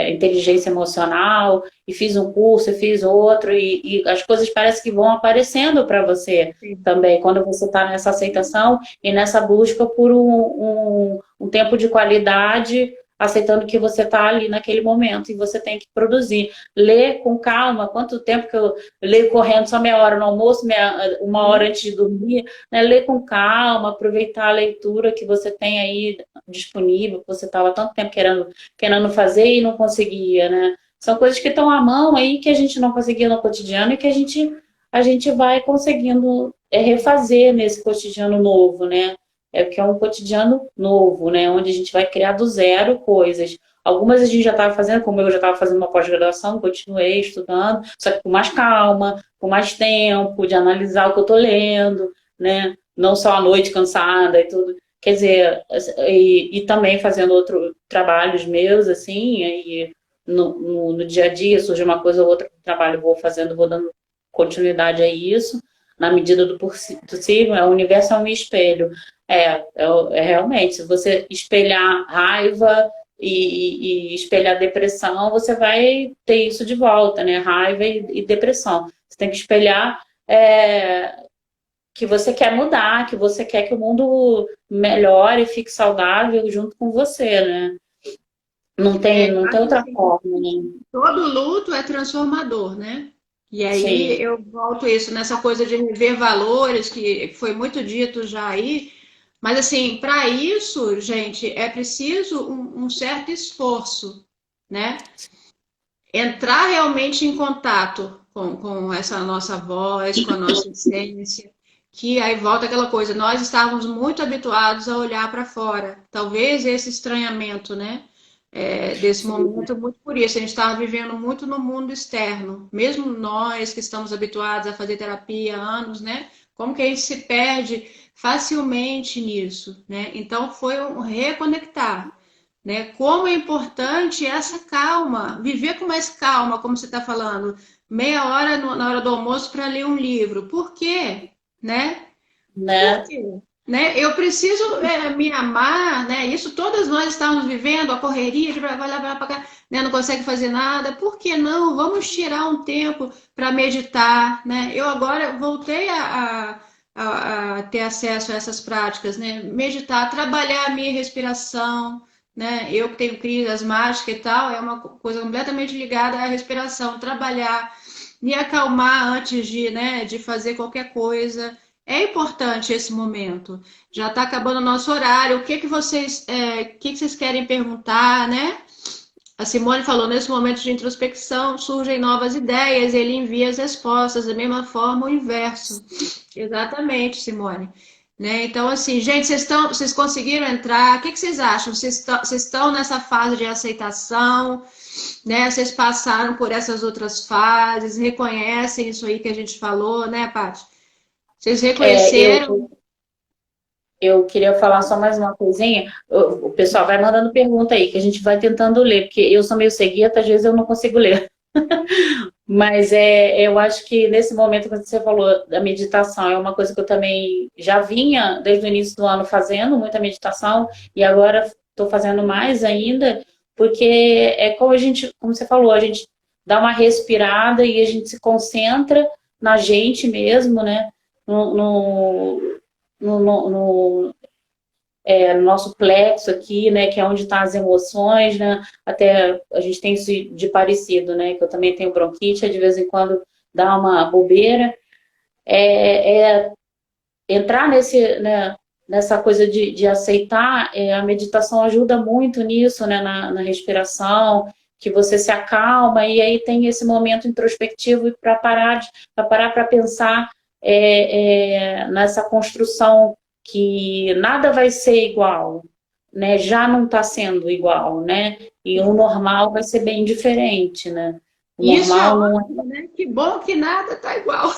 inteligência emocional, e fiz um curso, e fiz outro, e as coisas parecem que vão aparecendo para você Sim. também, quando você está nessa aceitação e nessa busca por um tempo de qualidade, aceitando que você está ali naquele momento e você tem que produzir. Ler com calma, quanto tempo que eu leio correndo, só meia hora no almoço, uma hora antes de dormir, né? Ler com calma, aproveitar a leitura que você tem aí disponível, que você estava tanto tempo querendo fazer e não conseguia, né? São coisas que estão à mão aí que a gente não conseguia no cotidiano e que a gente vai conseguindo refazer nesse cotidiano novo, né? É porque é um cotidiano novo, né? Onde a gente vai criar do zero coisas. Algumas a gente já estava fazendo, como eu já estava fazendo uma pós-graduação, continuei estudando, só que com mais calma, com mais tempo de analisar o que eu estou lendo, né? Não só à noite cansada e tudo. Quer dizer, e também fazendo outros trabalhos meus, assim, e no dia a dia surge uma coisa ou outra que trabalho vou fazendo, vou dando continuidade a isso, na medida do possível. O universo é um espelho. Realmente, se você espelhar raiva e espelhar depressão, você vai ter isso de volta, né? Raiva e depressão. Você tem que espelhar que você quer mudar, que você quer que o mundo melhore, fique saudável junto com você, né? Não tem Acho outra assim, forma, né? todo luto é transformador, né? E aí Sim. eu volto isso nessa coisa de rever valores, que foi muito dito já aí. Mas assim, para isso, gente, é preciso um certo esforço, né? Entrar realmente em contato com essa nossa voz, com a nossa essência, que aí volta aquela coisa, nós estávamos muito habituados a olhar para fora. Talvez esse estranhamento, né? Desse momento, muito por isso, a gente estava vivendo muito no mundo externo, mesmo nós que estamos habituados a fazer terapia há anos, né? Como que a gente se perde facilmente nisso, né? Então foi um reconectar, né? Como é importante essa calma, viver com mais calma, como você está falando, meia hora na hora do almoço para ler um livro. Por quê? Né? Por Né? quê? Né? Eu preciso me amar, né? Isso todas nós estamos vivendo, a correria de vai lá para cá, né? Não consegue fazer nada. Por que não? Vamos tirar um tempo para meditar, né? Eu agora voltei a ter acesso a essas práticas, né? Meditar, trabalhar a minha respiração, né? Eu que tenho crise asmática e tal, é uma coisa completamente ligada à respiração, trabalhar, me acalmar antes de, né, de fazer qualquer coisa. É importante esse momento. Já está acabando o nosso horário. O que que vocês querem perguntar, né? A Simone falou, nesse momento de introspecção surgem novas ideias, ele envia as respostas, da mesma forma o inverso. Exatamente, Simone. Né? Então, assim, gente, vocês conseguiram entrar? O que vocês acham? Vocês estão nessa fase de aceitação, né? Vocês passaram por essas outras fases, reconhecem isso aí que a gente falou, né, Paty? Vocês É, eu, reconheceram? eu queria falar só mais uma coisinha. O pessoal vai mandando pergunta aí, que a gente vai tentando ler, porque eu sou meio cegueta, às vezes eu não consigo ler. Mas eu acho que nesse momento que você falou da meditação, é uma coisa que eu também já vinha desde o início do ano fazendo, muita meditação, e agora estou fazendo mais ainda, porque é como você falou, a gente dá uma respirada e a gente se concentra na gente mesmo, né? No, no, no nosso plexo aqui, né, que é onde estão as emoções, né, até a gente tem isso de parecido, né, que eu também tenho bronquite, de vez em quando dá uma bobeira, é entrar né, nessa coisa de aceitar, a meditação ajuda muito nisso, né, na respiração, que você se acalma, e aí tem esse momento introspectivo para parar para pensar nessa construção que nada vai ser igual, né? Já não está sendo igual, né? E o normal vai ser bem diferente, né? O E isso é normal não ótimo, né? Que bom que nada tá igual,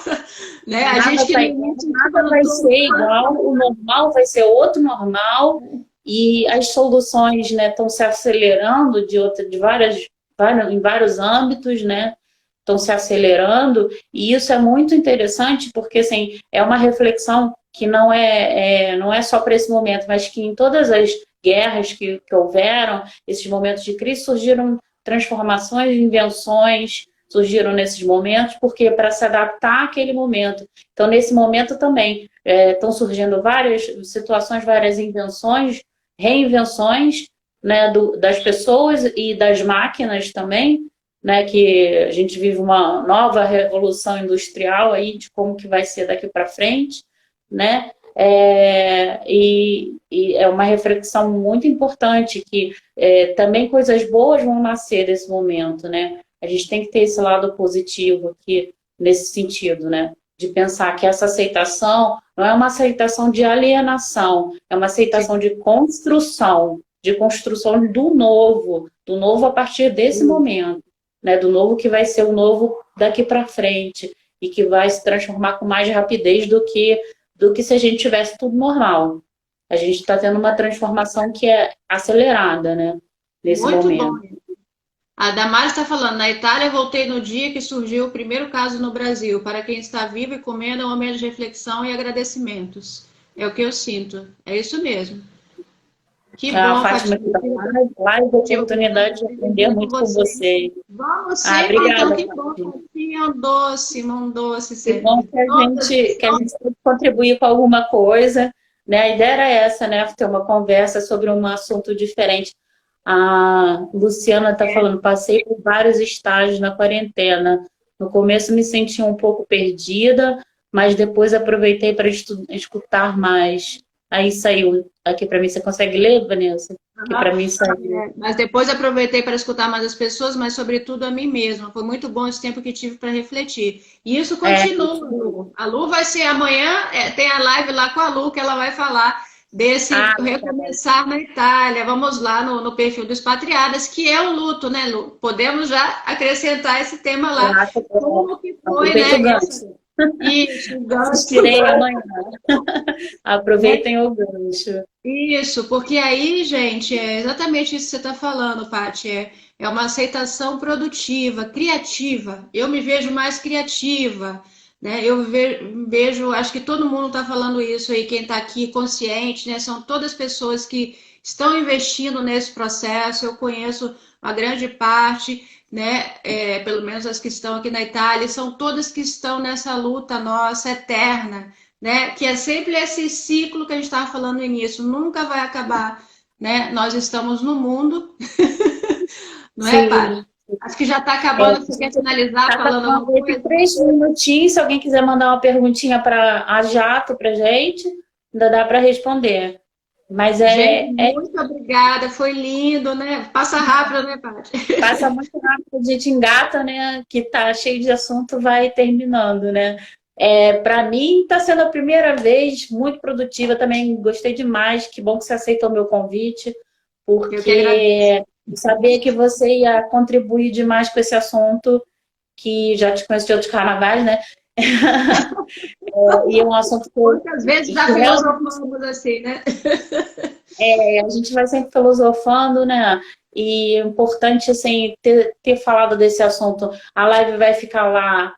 né? A nada gente que está no igual, início nada falando vai tudo, ser igual, o normal vai ser outro normal, e as soluções, né, estão se acelerando em vários âmbitos, né? Estão se acelerando, e isso é muito interessante, porque assim, é uma reflexão. que não é só para esse momento, mas que em todas as guerras que houveram, esses momentos de crise, surgiram transformações, invenções, surgiram nesses momentos, porque para se adaptar àquele momento. Então, nesse momento também, estão surgindo várias situações, várias invenções, reinvenções, né, das pessoas e das máquinas também, né, que a gente vive uma nova revolução industrial aí de como que vai ser daqui para frente, né? E é uma reflexão muito importante que também coisas boas vão nascer desse momento, né? A gente tem que ter esse lado positivo aqui nesse sentido, né? De pensar que essa aceitação não é uma aceitação de alienação, é uma aceitação de construção do novo a partir desse momento, né? Do novo que vai ser o novo daqui para frente e que vai se transformar com mais rapidez do que se a gente tivesse tudo normal. A gente está tendo uma transformação que é acelerada, né? Nesse Muito bom. momento. A Damares está falando, na Itália voltei no dia que surgiu o primeiro caso no Brasil. Para quem está vivo e comendo, é um momento de reflexão e agradecimentos. É o que eu sinto. É isso mesmo. Que A bom, Fátima Fátima. aqui da live, eu tive a oportunidade de aprender muito com você. Vamos sempre, então, Obrigada, que bom, Fátima. Fatinha, um doce Que bom sempre. que a gente pode contribuir com alguma coisa, né? A ideia era essa, né? Ter uma conversa sobre um assunto diferente. A Luciana está falando, passei por vários estágios na quarentena. No começo me senti um pouco perdida, mas depois aproveitei para escutar mais. Aí saiu aqui para mim. Você consegue ler, Vanessa? Que para mim saiu. Mas depois aproveitei para escutar mais as pessoas, mas sobretudo a mim mesma. Foi muito bom esse tempo que tive para refletir. E isso continua, Lu. A Lu vai ser amanhã, tem a live lá com a Lu, que ela vai falar desse recomeçar na Itália. Vamos lá no perfil dos Expatriadas, que é o luto, né, Lu? Podemos já acrescentar esse tema lá. Como que foi, né? Isso, o gancho. Assistirei amanhã. Aproveitem o gancho. Isso, porque aí, gente, é exatamente isso que você está falando, Paty. É uma aceitação produtiva, criativa. Eu me vejo mais criativa, né? Vejo, acho que todo mundo está falando isso aí, quem está aqui consciente, né? São todas pessoas que estão investindo nesse processo. Eu conheço uma grande parte, né? Pelo menos as que estão aqui na Itália, são todas que estão nessa luta nossa eterna, né? Que é sempre esse ciclo que a gente estava falando no início, nunca vai acabar, né? Nós estamos no mundo, não é, Paty? Acho que já está acabando, você quer finalizar falando alguma coisa? 3 minutinhos, se alguém quiser mandar uma perguntinha para a Jato para gente, ainda dá para responder. Mas gente, muito obrigada, foi lindo, né? Passa rápido, né, Paty? Passa muito rápido, a gente engata, né? Que tá cheio de assunto, vai terminando, né? Para mim, está sendo a primeira vez, muito produtiva. Também gostei demais. Que bom que você aceitou o meu convite, porque saber que você ia contribuir demais com esse assunto, que já te conheço de outros carnavais, né? E é um assunto que muitas vezes já filosofamos assim, né? A gente vai sempre filosofando, né? E é importante, assim, ter falado desse assunto. A live vai ficar lá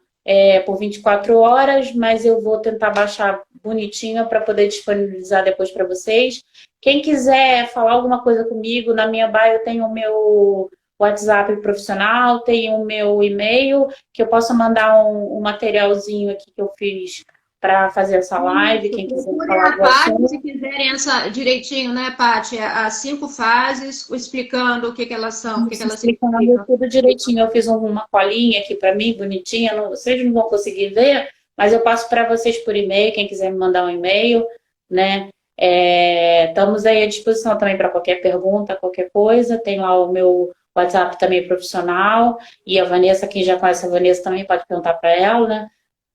por 24 horas, mas eu vou tentar baixar bonitinho para poder disponibilizar depois para vocês. Quem quiser falar alguma coisa comigo, na minha bio tem o meu WhatsApp profissional, tem o meu e-mail, que eu posso mandar um materialzinho aqui que eu fiz para fazer essa live. Quem quiser falar a página, se quiserem essa direitinho, né, Paty? As 5 fases, explicando o que elas são, o que elas significam. Tudo direitinho. Eu fiz uma colinha aqui para mim, bonitinha. Vocês não vão conseguir ver, mas eu passo para vocês por e-mail, quem quiser me mandar um e-mail, né? Estamos aí à disposição também para qualquer pergunta, qualquer coisa. Tem lá o meu WhatsApp também profissional. E a Vanessa, quem já conhece a Vanessa também pode perguntar para ela, né?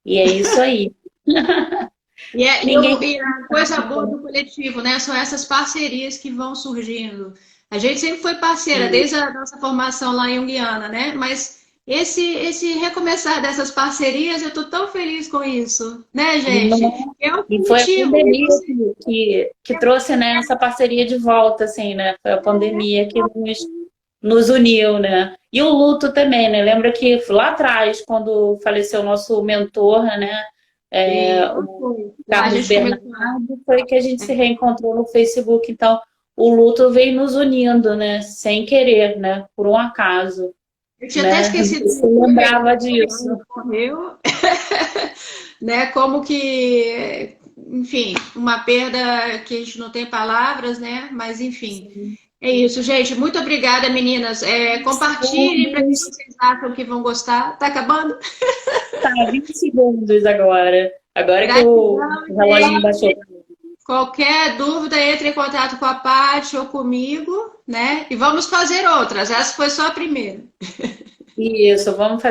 E é isso aí. E a coisa boa do coletivo, né? São essas parcerias que vão surgindo. A gente sempre foi parceira, desde a nossa formação lá em Jungiana, né? Mas esse recomeçar dessas parcerias, eu estou tão feliz com isso, né, gente? E foi a pandemia que trouxe, né, essa parceria de volta, assim, né? Foi a pandemia que nos uniu, né? E o luto também, né? Lembra que lá atrás, quando faleceu o nosso mentor, né? Sim, foi. Lá a Carlos gente começou. Bernardo, foi que a gente se reencontrou no Facebook. Então, o luto veio nos unindo, né? Sem querer, né? Por um acaso, Eu tinha até né? esquecido Você dele, porque lembrava ele disso. morreu, né? Como que, enfim, uma perda que a gente não tem palavras, né? Mas enfim, Sim. é isso, gente. Muito obrigada, meninas. Compartilhem para quem Segundos, vocês acham que vão gostar. Tá acabando? tá, 20 segundos agora. Agora que o Gratidão, reloginho baixou. gente. Qualquer dúvida, entre em contato com a Paty ou comigo, né? E vamos fazer outras. Essa foi só a primeira. Isso, vamos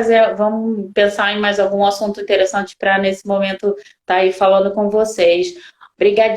pensar em mais algum assunto interessante para nesse momento estar aí falando com vocês. Obrigada.